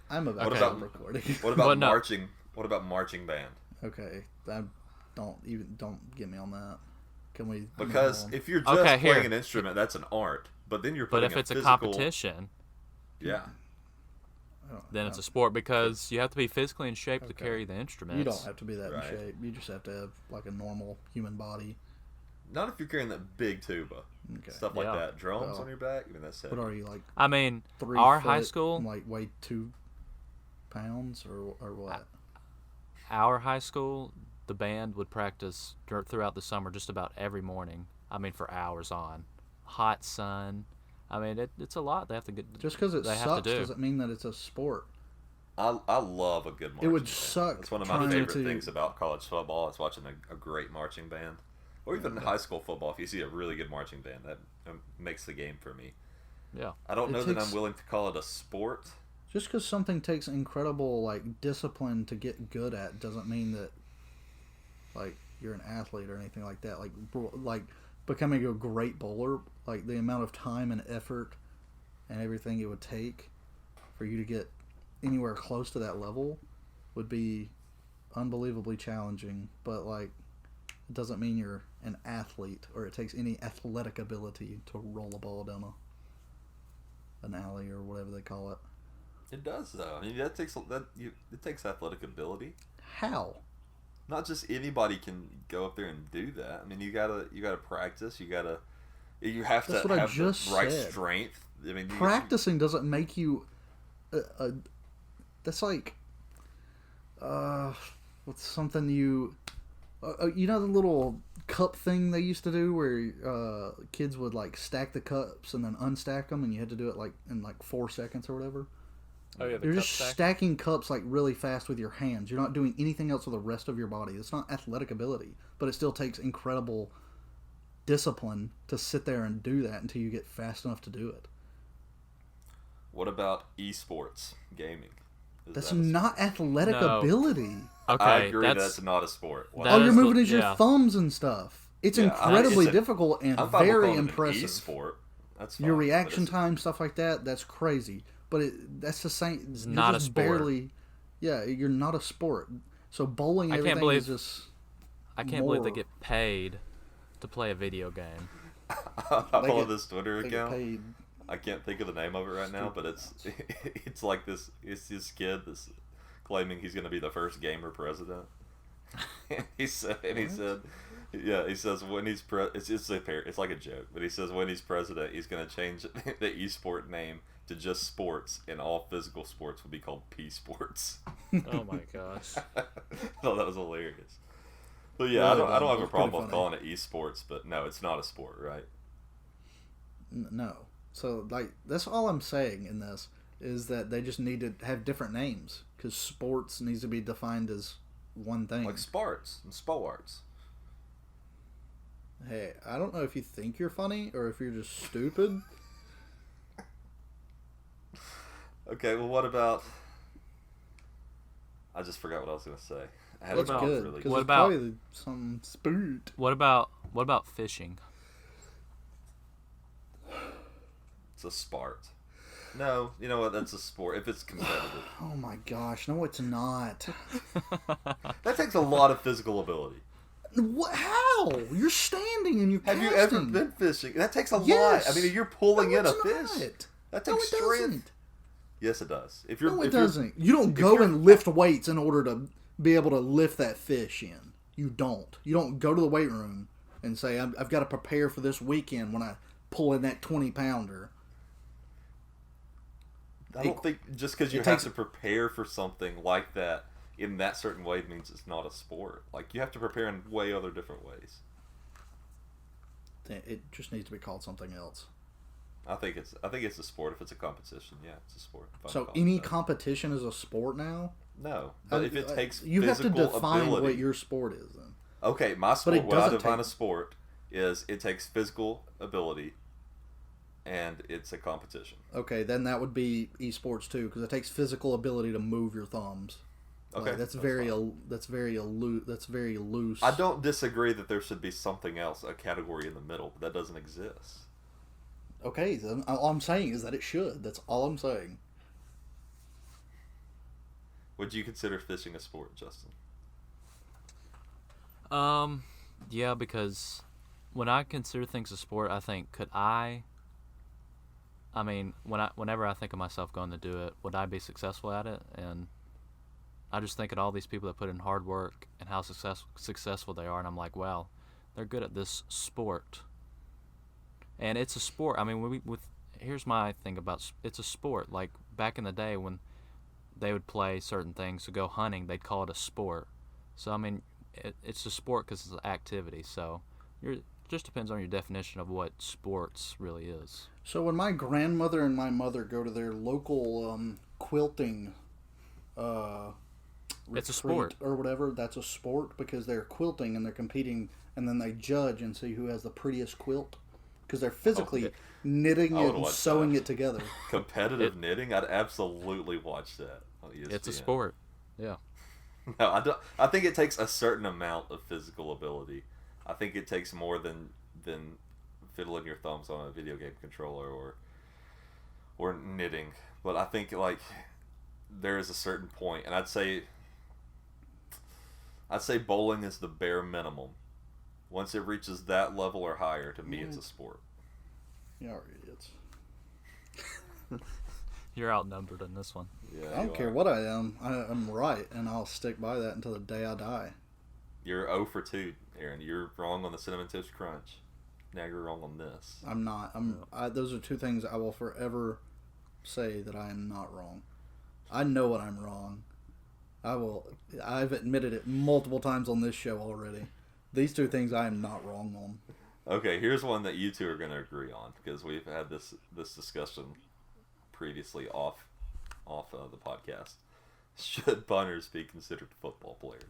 I'm about to stop recording. What about marching? What about marching band? Okay, don't get me on that. Can we? Because if you're just playing an instrument, that's an art. But then you're putting if it's a competition, yeah, then it's a sport because you have to be physically in shape to carry the instruments. You don't have to be that in shape. You just have to have like a normal human body. Not if you're carrying that big tuba, stuff like that. Drums on your back. I mean, that's heavy. What are you like? I mean, 3 our foot, high school like weigh 2 pounds or what? Our high school, the band would practice throughout the summer just about every morning. I mean, for hours on, hot sun. I mean, it's a lot. They have to get. Just because it sucks doesn't mean that it's a sport. I love a good marching band. It would suck. It's one of my favorite things about college football. Is watching a great marching band. Or even in high school football, if you see a really good marching band, that makes the game for me. Yeah. I don't know that I'm willing to call it a sport. Just because something takes incredible discipline to get good at doesn't mean that you're an athlete or anything like that. Like becoming a great bowler, like the amount of time and effort and everything it would take for you to get anywhere close to that level would be unbelievably challenging. But it doesn't mean you're an athlete or it takes any athletic ability to roll a ball down an alley or whatever they call it. It does, though. I mean, it takes athletic ability. How? Not just anybody can go up there and do that. I mean, you gotta practice. You have to have the right strength. I mean, practicing doesn't make you. That's like, what's something you. The little cup thing they used to do where kids would like stack the cups and then unstack them, and you had to do it like in like 4 seconds or whatever. Oh yeah, You're just stacking cups like really fast with your hands. You're not doing anything else with the rest of your body. It's not athletic ability, but it still takes incredible discipline to sit there and do that until you get fast enough to do it. What about esports gaming? That's not athletic ability. Okay, I agree that's not a sport. All you're moving is your thumbs and stuff. It's incredibly difficult and I'm very impressive. Esport. That's fine, your reaction time, stuff like that, that's crazy. But that's the same. It's not a sport. Barely, you're not a sport. So bowling, everything is just. I can't believe they get paid to play a video game. I follow this Twitter account. I can't think of the name of it right now, but it's like this. It's this kid that's claiming he's going to be the first gamer president. he said, he says when he's it's like a joke, but he says when he's president, he's going to change the esport name to just sports, and all physical sports will be called P sports. Oh my gosh! I thought that was hilarious. But yeah, I don't have a problem with calling it esports, but no, it's not a sport, right? No. So, like, that's all I'm saying in this, is that they just need to have different names, because sports needs to be defined as one thing. Like sports and sports. Hey, I don't know if you think you're funny, or if you're just stupid. Okay, well, what about... I just forgot what I was going to say. I had That's good, really... because it's probably some sport. What about fishing? It's a sport. No, you know what? That's a sport if it's competitive. Oh my gosh, no, it's not. That takes a lot of physical ability. How? You're standing and you're casting. Have you ever been fishing? That takes a lot. I mean, you're pulling in a fish. That takes strength. Doesn't. Yes, it does. If you're, no, it doesn't. You don't go and lift weights in order to be able to lift that fish in. You don't. You don't go to the weight room and say, I've got to prepare for this weekend when I pull in that 20-pounder. I don't think just because you have to prepare for something like that in that certain way means it's not a sport. Like, you have to prepare in way other different ways. It just needs to be called something else. I think it's a sport if it's a competition. Yeah, it's a sport. So any competition is a sport now? No, but if it takes you have to define ability, what your sport is then. Okay, my sport. What I define a sport is it takes physical ability. And it's a competition. Okay, then that would be esports too, because it takes physical ability to move your thumbs. Okay, like, that's very loose. I don't disagree that there should be something else, a category in the middle, but that doesn't exist. Okay, then all I'm saying is that it should. That's all I'm saying. Would you consider fishing a sport, Justin? Yeah, because when I consider things a sport, I think whenever I think of myself going to do it, would I be successful at it? And I just think of all these people that put in hard work and how successful they are, and I'm like, wow, they're good at this sport. And it's a sport. I mean, here's my thing about it's a sport. Like back in the day when they would play certain things to go hunting, they'd call it a sport. So I mean, it's a sport because it's an activity. So it just depends on your definition of what sports really is. So when my grandmother and my mother go to their local quilting it's a sport or whatever, that's a sport because they're quilting and they're competing, and then they judge and see who has the prettiest quilt because they're physically knitting it and sewing it together. Competitive knitting? I'd absolutely watch that on ESPN. It's a sport. Yeah. No, I don't. I think it takes a certain amount of physical ability. I think it takes more than fiddling your thumbs on a video game controller or knitting. But I think like there is a certain point, and I'd say bowling is the bare minimum. Once it reaches that level or higher, to me, it's a sport. Y'all are idiots. You're outnumbered in this one. Yeah, I don't care what I am. I'm right, and I'll stick by that until the day I die. You're 0 for 2, Aaron. You're wrong on the Cinnamon Toast Crunch. Now you're wrong on this. I'm not. Those are two things I will forever say that I am not wrong. I know what I'm wrong. I've admitted it multiple times on this show already. These two things I am not wrong on. Okay, here's one that you two are going to agree on, because we've had this discussion previously off the podcast. Should punters be considered football players?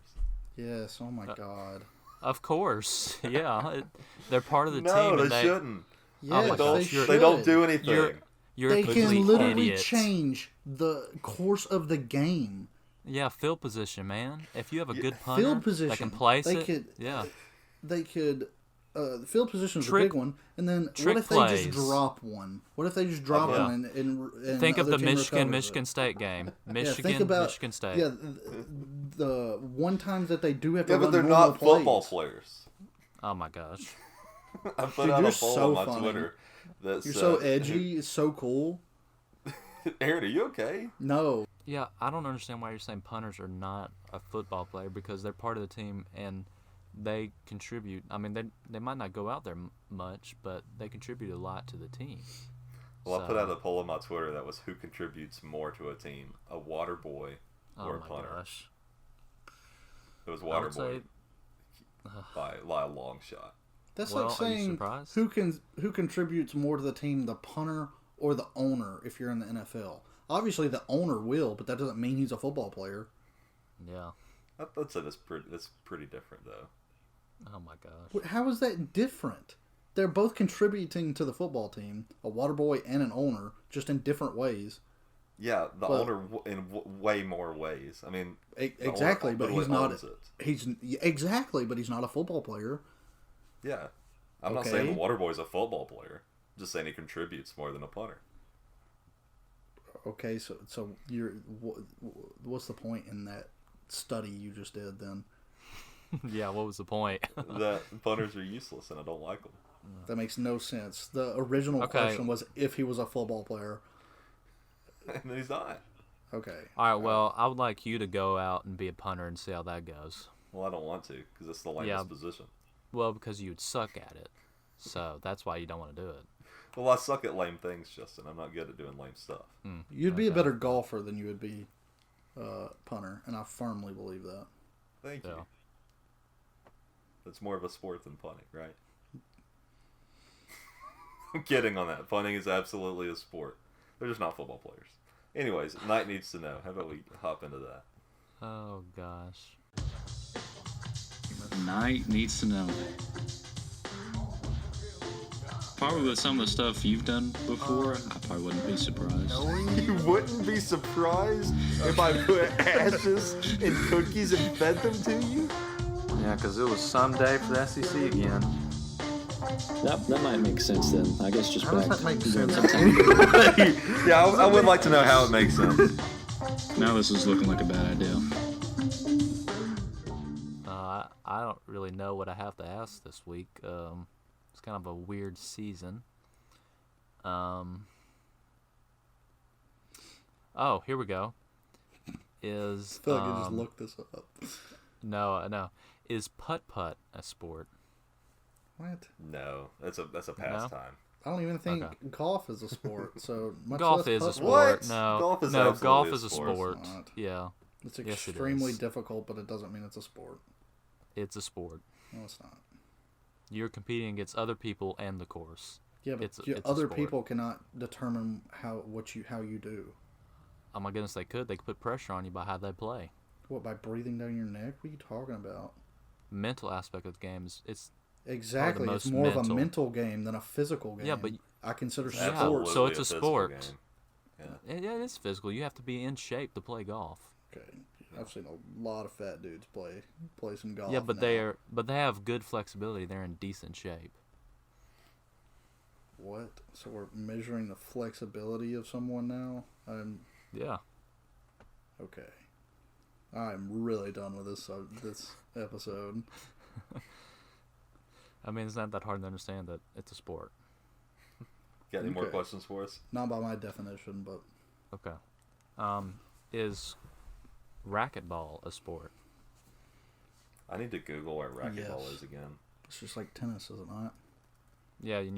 Yes. Oh my God. Of course. Yeah. They're part of the No, team. they shouldn't. Yes, They don't do anything. You're They a complete can literally idiot. change the course of the game. Yeah, field position, man. If you have a good punter Field position. that can place They it, could- yeah. They could. The field position is a Trick- big one, and then what trick if they plays. just drop one? What if they just drop Yeah. one and Think of other the team recovers Michigan it? State game. Yeah, Michigan, think about, Michigan State. Yeah, the one times that they do have to Yeah, run but they're normal not football plays. players. Oh my gosh. I put Dude, out you're a poll so on my funny. Twitter. That You're said, so edgy. It's so cool. Aaron, are you okay? No, Yeah, I don't understand why you're saying punters are not a football player, because they're part of the team and they contribute. I mean, they might not go out there much, but they contribute a lot to the team. Well, I put So- out a poll on my Twitter that was who contributes more to a team, a water boy or Oh a my punter. gosh. It was I water would boy say by a long shot. that's Well, like are you saying surprised? who contributes more to the team, the punter or the owner, if you're in the NFL. Obviously, the owner will, but that doesn't mean he's a football player. Yeah. I'd say that's pretty different though. Oh my gosh. How is that different? They're both contributing to the football team, a water boy and an owner, just in different ways. Yeah, the But- owner in way more ways. I mean, the owner Exactly, but he's literally not. owns it. He's exactly, but he's not a football player. Yeah, I'm not Okay. saying the water boy's a football player. I'm just saying he contributes more than a punter. Okay, so what's the point in that study you just did then? Yeah, what was the point? That punters are useless and I don't like them. That makes no sense. The original Okay. question was if he was a football player. And he's not. Okay. All right, well, I would like you to go out and be a punter and see how that goes. Well, I don't want to because it's the lamest Yeah. position. Well, because you would suck at it. So that's why you don't want to do it. Well, I suck at lame things, Justin. I'm not good at doing lame stuff. You'd be a better golfer than you would be punter, and I firmly believe that. Thank Yeah. you. It's more of a sport than punting, right? I'm kidding on that. Punting is absolutely a sport. They're just not football players. Anyways, Knight needs to know. How about we hop into that? Oh, gosh. Knight needs to know. Probably with some of the stuff you've done before, I probably wouldn't be surprised. You wouldn't be surprised if I put ashes in cookies and fed them to you? Yeah, because it was someday for the SEC again. That might make sense then. I guess just How does back that make to sense? Yeah, I would like to know how it makes sense. Now this is looking like a bad idea. I don't really know what I have to ask this week. It's kind of a weird season. Oh, here we go. Is I feel like I just looked this up. no. Is putt-putt a sport? What? No, that's a pastime. I don't even think Okay. golf is a sport. So much Golf less is a putt- sport. What? No, Golf is no, absolutely golf a is a sport. sport. It's not. Yeah, It's Yes, it extremely is. difficult, but it doesn't mean it's a sport. it's a sport. No, it's not. You're competing against other people and the course. Yeah, but It's a other sport. people cannot determine how you do. Oh my goodness, they could. They could put pressure on you by how they play. What, by breathing down your neck? What are you talking about? Mental aspect of the game is Exactly. It's most more of a mental. mental game than a physical game. Yeah, but- I consider Yeah, sports. so it's a physical sport. game. Yeah. it is physical. You have to be in shape to play golf. Okay. I've seen a lot of fat dudes play some golf. Yeah, but now. they have good flexibility. They're in decent shape. What? So we're measuring the flexibility of someone now? Yeah. Okay. I'm really done with this episode. I mean, it's not that hard to understand that it's a sport. Got any more Okay. questions for us? Not by my definition, but Okay. Is racquetball a sport? I need to Google where racquetball Yes. is again. it's just like tennis, is it not? Yeah, and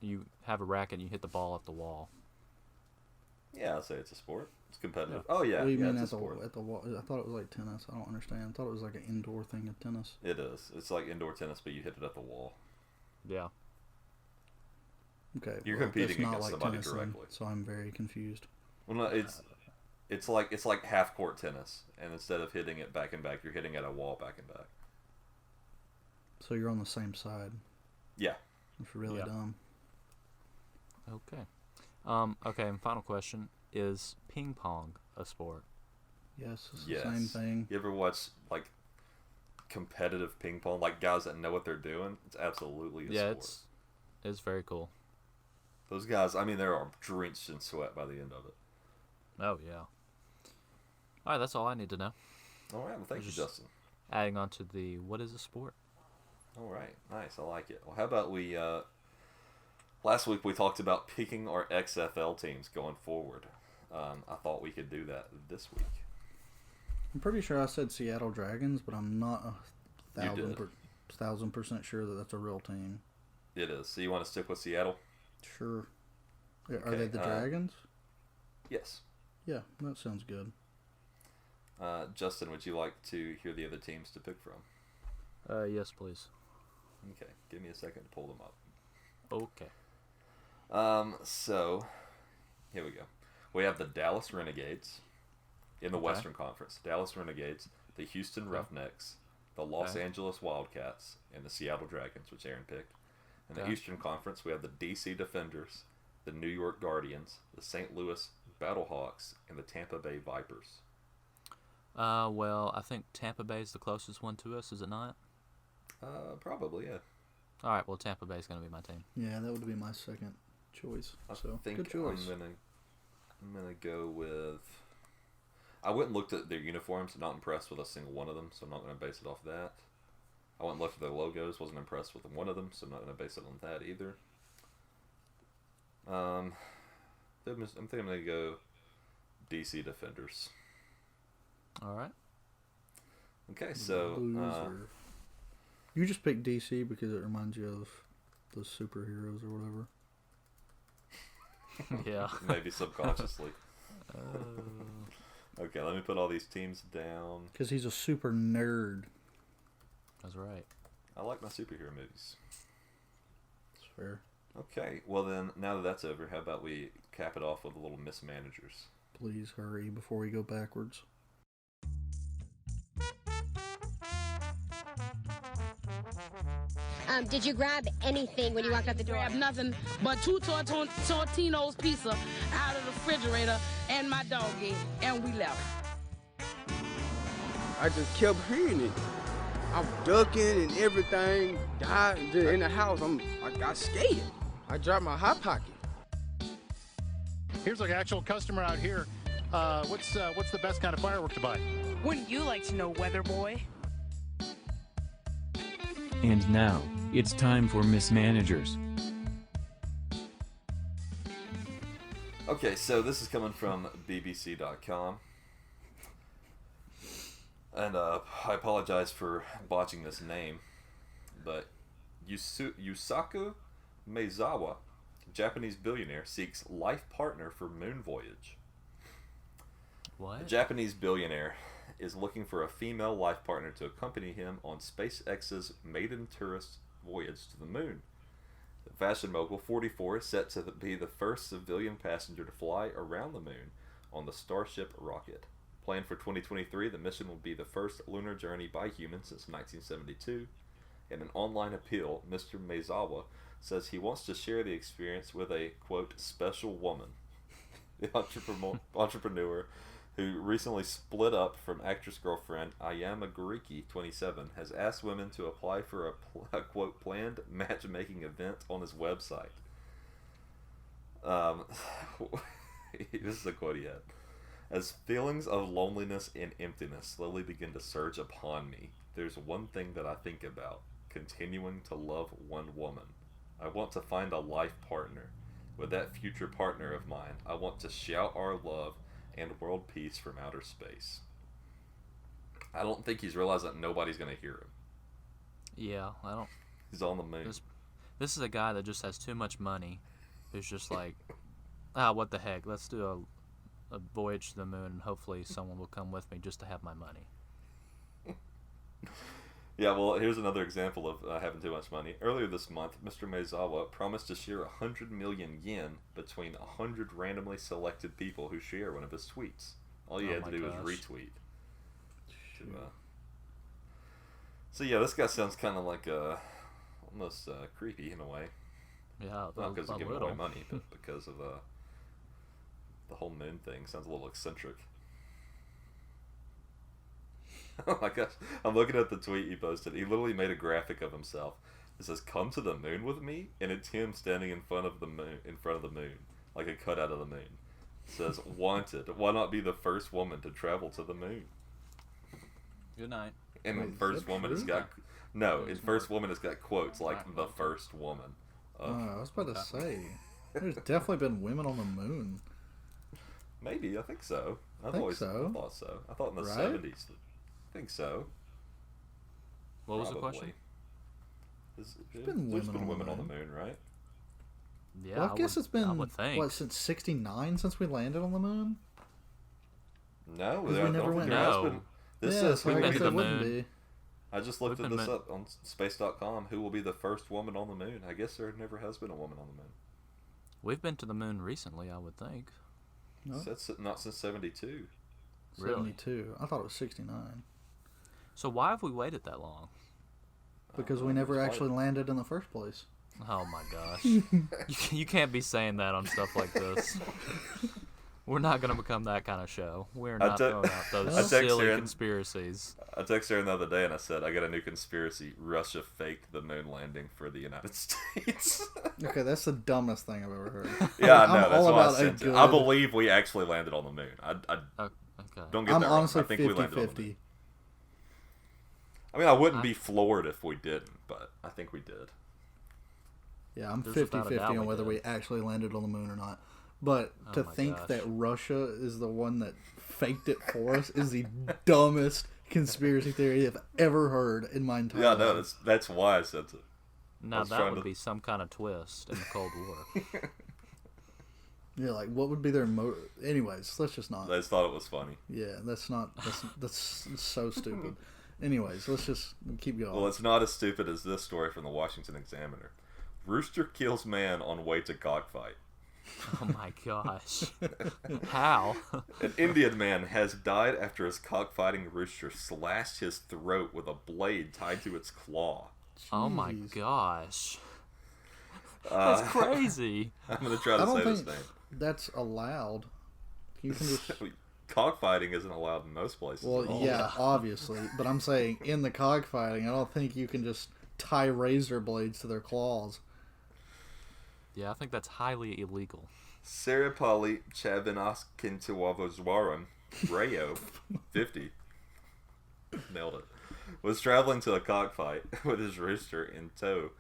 you have a racket and you hit the ball at the wall. Yeah, I'll say it's a sport. It's competitive. Oh yeah. What do you mean it's at a sport. the wall? I thought it was like tennis. I don't understand. I thought it was like an indoor thing of tennis. It is. It's like indoor tennis, but you hit it at the wall. Yeah. Okay. You're well, competing that's not against like somebody tennis then, directly. so I'm very confused. Well, no, it's like half court tennis, and instead of hitting it back and back, you're hitting at a wall back and back. So you're on the same side. Yeah. It's really dumb. Okay. Okay, and final question. Is ping pong a sport? Yes, it's Yes. the same thing. You ever watch like competitive ping pong, like guys that know what they're doing? It's absolutely a sport. It's very cool. Those guys, I mean, they are drenched in sweat by the end of it. Oh yeah. All right, that's all I need to know. All right, well, thank you, Justin. Adding on to the what is a sport? All right, nice, I like it. Well, how about we? Last week we talked about picking our XFL teams going forward. I thought we could do that this week. I'm pretty sure I said Seattle Dragons, but I'm not 1,000% sure that that's a real team. It is. So you want to stick with Seattle? Sure. Are Okay, they the Dragons? Yes. Yeah, that sounds good. Justin, would you like to hear the other teams to pick from? Yes, please. Okay, give me a second to pull them up. Okay. So here we go. We have the Dallas Renegades in the Western Conference. Dallas Renegades, the Houston Roughnecks, the Los Angeles Wildcats, and the Seattle Dragons, which Aaron picked. In the Eastern Conference, we have the DC Defenders, the New York Guardians, the St. Louis Battlehawks, and the Tampa Bay Vipers. Well, I think Tampa Bay is the closest one to us, is it not? Probably, yeah. All right, well, Tampa Bay is going to be my team. Yeah, that would be my second choice. So, I think good choice. I'm gonna go with. I went and looked at their uniforms. Not impressed with a single one of them, so I'm not gonna base it off that. I went and looked at their logos. Wasn't impressed with one of them, so I'm not gonna base it on that either. I'm thinking I'm gonna go DC Defenders. All right. Okay, so you just picked DC because it reminds you of the superheroes or whatever. Yeah. Maybe subconsciously. Okay, let me put all these teams down. Because he's a super nerd. That's right. I like my superhero movies. That's fair. Okay, well then, now that that's over, how about we cap it off with a little mismanagers? Please hurry before we go backwards. Did you grab anything when you walked out the door? Grab nothing but two Tortino's pizza out of the refrigerator and my doggy, and we left. I just kept hearing it. I'm ducking and everything. Died in the house. I got scared. I dropped my hot pocket. Here's an actual customer out here. What's the best kind of firework to buy? Wouldn't you like to know, Weather Boy? And now, it's time for mismanagers. Okay, so this is coming from BBC.com. And I apologize for botching this name, but Yusaku Maezawa, Japanese billionaire, seeks life partner for moon voyage. What? A Japanese billionaire is looking for a female life partner to accompany him on SpaceX's maiden tourist voyage to the moon. The fashion mogul, 44, is set to be the first civilian passenger to fly around the moon on the Starship rocket. Planned for 2023, the mission will be the first lunar journey by humans since 1972. In an online appeal, Mr. Maezawa says he wants to share the experience with a, quote, special woman. The entrepreneur who recently split up from actress girlfriend Ayama Guriki, 27, has asked women to apply for a quote, planned matchmaking event on his website. This is a quote he had. As feelings of loneliness and emptiness slowly begin to surge upon me, there's one thing that I think about: continuing to love one woman. I want to find a life partner. With that future partner of mine, I want to shout our love and world peace from outer space. I don't think he's realized that nobody's going to hear him. Yeah, I don't. He's on the moon. This is a guy that just has too much money. Who's just like, what the heck? Let's do a voyage to the moon, and hopefully someone will come with me just to have my money. Yeah, well, here's another example of having too much money. Earlier this month, Mr. Maezawa promised to share 100 million yen between 100 randomly selected people who share one of his tweets. All you had to do was retweet. So yeah, this guy sounds kind of like almost creepy in a way. Yeah, not because of giving away money, but because of the whole moon thing. Sounds a little eccentric. Oh my gosh, I'm looking at the tweet he posted. He literally made a graphic of himself. It says, "Come to the moon with me," and it's him standing in front of the moon, like a cutout of the moon. It says, "Wanted. Why not be the first woman to travel to the moon?" Good night. And Wait, first woman has got first woman has got quotes like the first woman. I was about to say, there's definitely been women on the moon. Maybe, I think so. I thought so. I thought in the 70s. I think so. What was the question? There's been women on the moon, right? Yeah, well, I guess it's been, I would think. what, since '69 since we landed on the moon? No, we never went. No. This says we've been to the moon. I just looked this up on space.com. Who will be the first woman on the moon? I guess there never has been a woman on the moon. We've been to the moon recently, I would think. No. That's not since 72. Really? 72. I thought it was 69. So why have we waited that long? Because we never actually landed in the first place. Oh my gosh. You can't be saying that on stuff like this. We're not going to become that kind of show. We're not throwing out those silly conspiracies. I texted her the other day and I said, I got a new conspiracy. Russia faked the moon landing for the United States. Okay, that's the dumbest thing I've ever heard. Yeah, I know. That's why I sent it. I believe we actually landed on the moon. Okay. Don't get that wrong. Honestly I think 50-50. we landed on the moon. I mean, I wouldn't be floored if we didn't, but I think we did. Yeah, I'm 50-50 on whether we actually landed on the moon or not. But to think that Russia is the one that faked it for us is the dumbest conspiracy theory I've ever heard in my entire life. Yeah, no, that's why I sent it. Now that would be some kind of twist in the Cold War. Yeah, like what would be their motive? Anyways, let's just not. They just thought it was funny. Yeah, that's so stupid. Anyways, let's just keep going. Well, it's not as stupid as this story from the Washington Examiner. Rooster kills man on way to cockfight. Oh my gosh. How? An Indian man has died after his cockfighting rooster slashed his throat with a blade tied to its claw. Jeez. Oh my gosh. That's crazy. I'm going to try to say this name. That's allowed. You can just... Cockfighting isn't allowed in most places. Well, yeah, obviously. But I'm saying in the cockfighting, I don't think you can just tie razor blades to their claws. Yeah, I think that's highly illegal. Saripali Chavinaskintiwavoswaran, Rayo, 50, nailed it, was traveling to a cockfight with his rooster in tow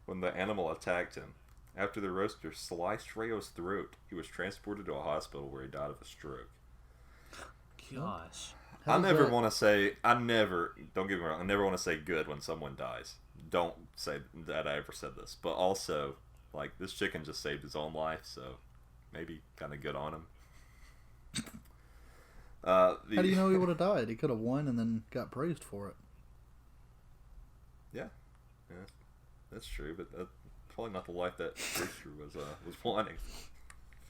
when the animal attacked him. After the rooster sliced Rayo's throat, he was transported to a hospital where he died of a stroke. Gosh. Don't get me wrong, I never want to say good when someone dies. Don't say that I ever said this. But also, like, this chicken just saved his own life, so maybe kind of good on him. How do you know he would have died? He could have won and then got praised for it. Yeah, that's true, but that's probably not the life that rooster was wanting.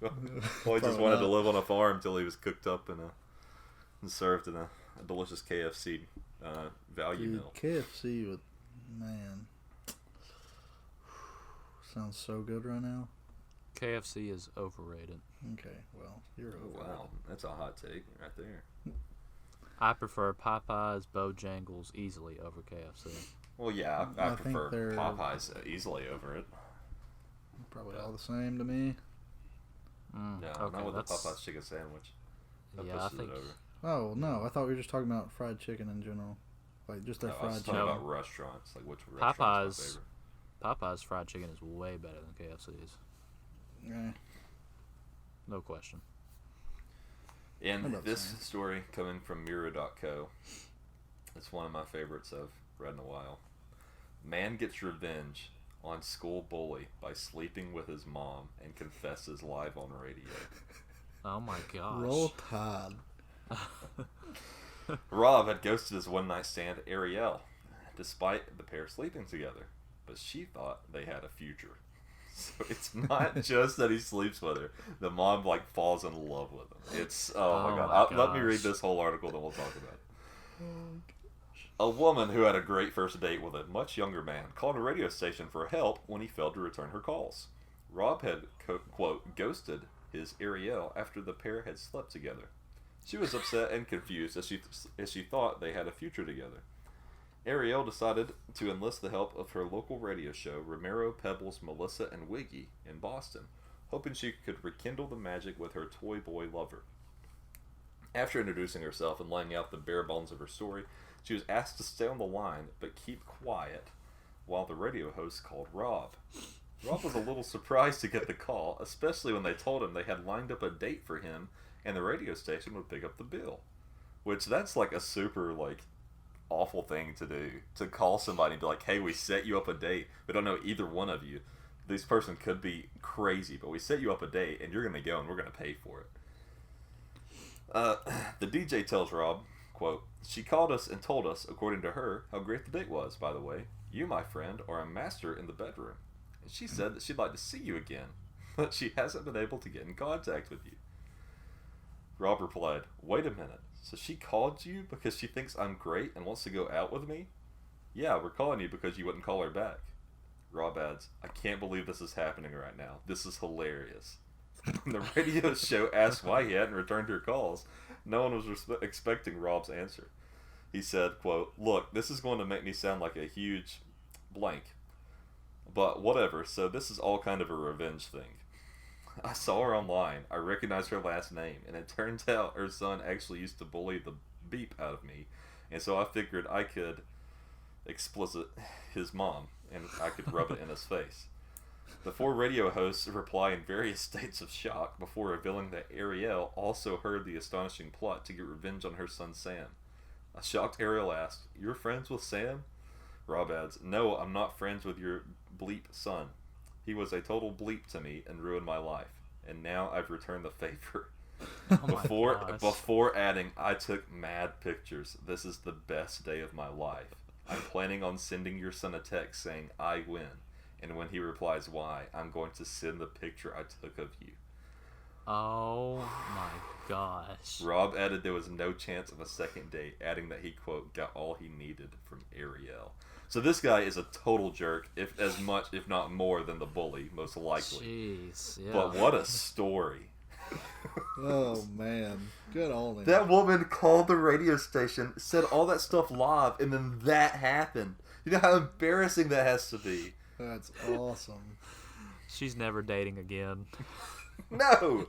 Probably just wanted to live on a farm until he was cooked up and served in a delicious KFC value meal. KFC with, man, sounds so good right now. KFC is overrated. Okay, well, you're overrated. Wow, that's a hot take right there. I prefer Popeyes, Bojangles easily over KFC. Well, yeah, I prefer Popeyes easily over it. Probably all the same to me. No, okay, not with the Popeyes chicken sandwich. I think. Oh no, I thought we were just talking about fried chicken in general, like just their fried chicken. I was talking about restaurants, like which restaurants. Popeyes fried chicken is way better than KFC's. Yeah. No question. And this story coming from Miro.co, it's one of my favorites I've read in a while. Man gets revenge on school bully by sleeping with his mom and confesses live on radio. Oh my gosh. Roll Tide. Rob had ghosted his one-night stand Ariel, despite the pair sleeping together. But she thought they had a future. So it's not just that he sleeps with her. The mom, like, falls in love with him. It's, oh my God. Let me read this whole article, then we'll talk about it. A woman who had a great first date with a much younger man called a radio station for help when he failed to return her calls. Rob had, quote, ghosted his Ariel after the pair had slept together. She was upset and confused as she thought they had a future together. Ariel decided to enlist the help of her local radio show, Romero, Pebbles, Melissa, and Wiggy in Boston, hoping she could rekindle the magic with her toy boy lover. After introducing herself and laying out the bare bones of her story, she was asked to stay on the line but keep quiet while the radio host called Rob. Rob was a little surprised to get the call, especially when they told him they had lined up a date for him and the radio station would pick up the bill. Which, that's like a super, like, awful thing to do. To call somebody and be like, hey, we set you up a date. We don't know either one of you. This person could be crazy, but we set you up a date and you're going to go and we're going to pay for it. The DJ tells Rob, quote, she called us and told us, according to her, how great the date was, by the way. You, my friend, are a master in the bedroom. And she said that she'd like to see you again, but she hasn't been able to get in contact with you. Rob replied, wait a minute, so she called you because she thinks I'm great and wants to go out with me? Yeah, we're calling you because you wouldn't call her back. Rob adds, I can't believe this is happening right now. This is hilarious. When the radio show asked why he hadn't returned her calls, no one was expecting Rob's answer. He said, quote, look, this is going to make me sound like a huge blank. But whatever, so this is all kind of a revenge thing. I saw her online, I recognized her last name, and it turns out her son actually used to bully the beep out of me, and so I figured I could explicit his mom, and I could rub it in his face. The four radio hosts reply in various states of shock before revealing that Ariel also heard the astonishing plot to get revenge on her son Sam. A shocked Ariel asked, you're friends with Sam? Rob adds, no, I'm not friends with your bleep son. He was a total bleep to me and ruined my life. And now I've returned the favor. Before adding, I took mad pictures. This is the best day of my life. I'm planning on sending your son a text saying, I win. And when he replies why, I'm going to send the picture I took of you. Oh my gosh. Rob added there was no chance of a second date, adding that he, quote, got all he needed from Ariel. So this guy is a total jerk, if not more than the bully, most likely. Jeez, yeah. But what a story. Oh, man. Good on him. That woman called the radio station, said all that stuff live, and then that happened. You know how embarrassing that has to be. That's awesome. She's never dating again. No.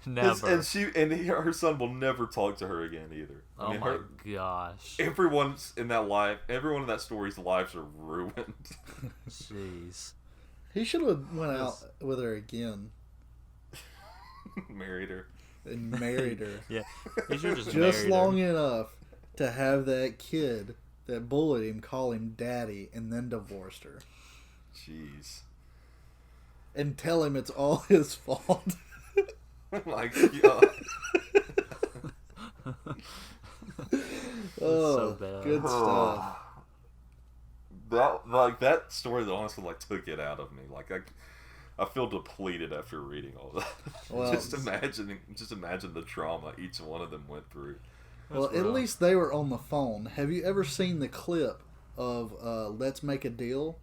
Never. Her son will never talk to her again either. My gosh. Everyone in that story's lives are ruined. Jeez. He should have went out with her again. Married her. And married her. Yeah. He should have just long enough to have that kid that bullied him call him daddy and then divorced her. Jeez. And tell him it's all his fault. Oh my God. So bad. Good stuff. That story honestly took it out of me. I feel depleted after reading all that. Well, just imagine the trauma each one of them went through. Well, at least they were on the phone. Have you ever seen the clip of Let's Make a Deal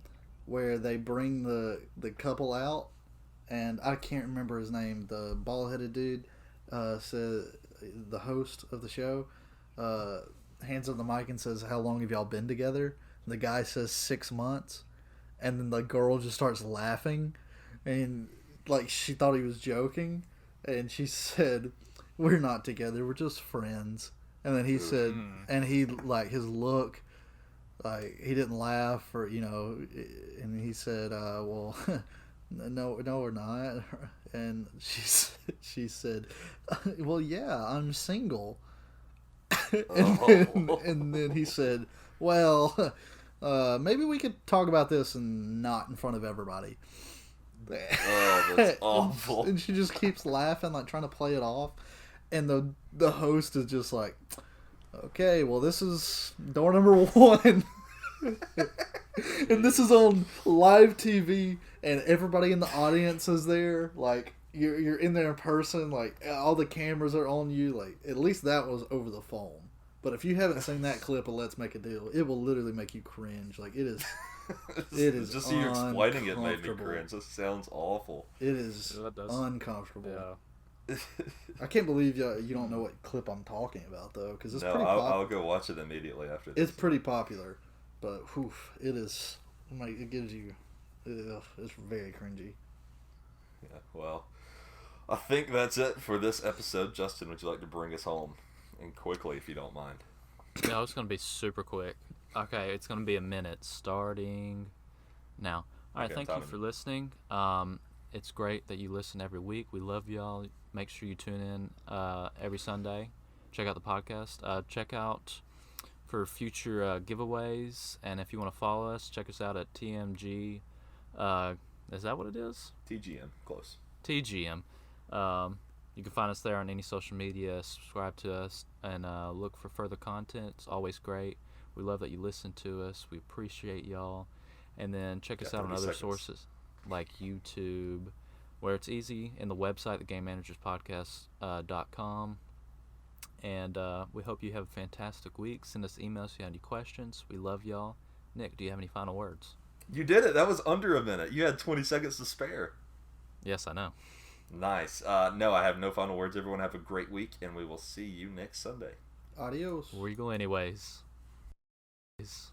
where they bring the couple out? And I can't remember his name. The bald-headed dude said, the host of the show, hands up the mic and says, how long have y'all been together? And the guy says 6 months. And then the girl just starts laughing. And she thought he was joking. And she said, we're not together. We're just friends. And then he said, and he, his look, he didn't laugh or, and he said, well... No, we're not. And she said, well, yeah, I'm single. and then he said, well, maybe we could talk about this and not in front of everybody. Oh, that's awful. And she just keeps laughing, like trying to play it off. And the host is just like, okay, well, this is door number 1. And this is on live TV, and everybody in the audience is there. Like, you're in there in person, like, all the cameras are on you. Like, at least that was over the phone. But if you haven't seen that clip of Let's Make a Deal, it will literally make you cringe. Like, it is... It is just you explaining it made me cringe. This sounds awful. It is uncomfortable. Yeah. I can't believe you don't know what clip I'm talking about, though, because it's pretty popular. I'll go watch it immediately after this. It's pretty popular, but it is. Like, it gives you. It's very cringy. Yeah, well, I think that's it for this episode. Justin, would you like to bring us home? And quickly, if you don't mind. No, it's going to be super quick. Okay, it's going to be a minute starting now. All right, thank you for listening. It's great that you listen every week. We love y'all. Make sure you tune in every Sunday. Check out the podcast. Check out for future giveaways. And if you want to follow us, check us out at TMG. Is that what it is? TGM, close. TGM. You can find us there on any social media. Subscribe to us and look for further content. It's always great. We love that you listen to us. We appreciate y'all. And then check us out on other sources like YouTube, where it's easy, in the website, thegamemanagerspodcast.com. And we hope you have a fantastic week. Send us emails if you have any questions. We love y'all. Nick, do you have any final words? You did it. That was under a minute. You had 20 seconds to spare. Yes, I know. Nice. No, I have no final words. Everyone have a great week, and we will see you next Sunday. Adios. Regal anyways. Is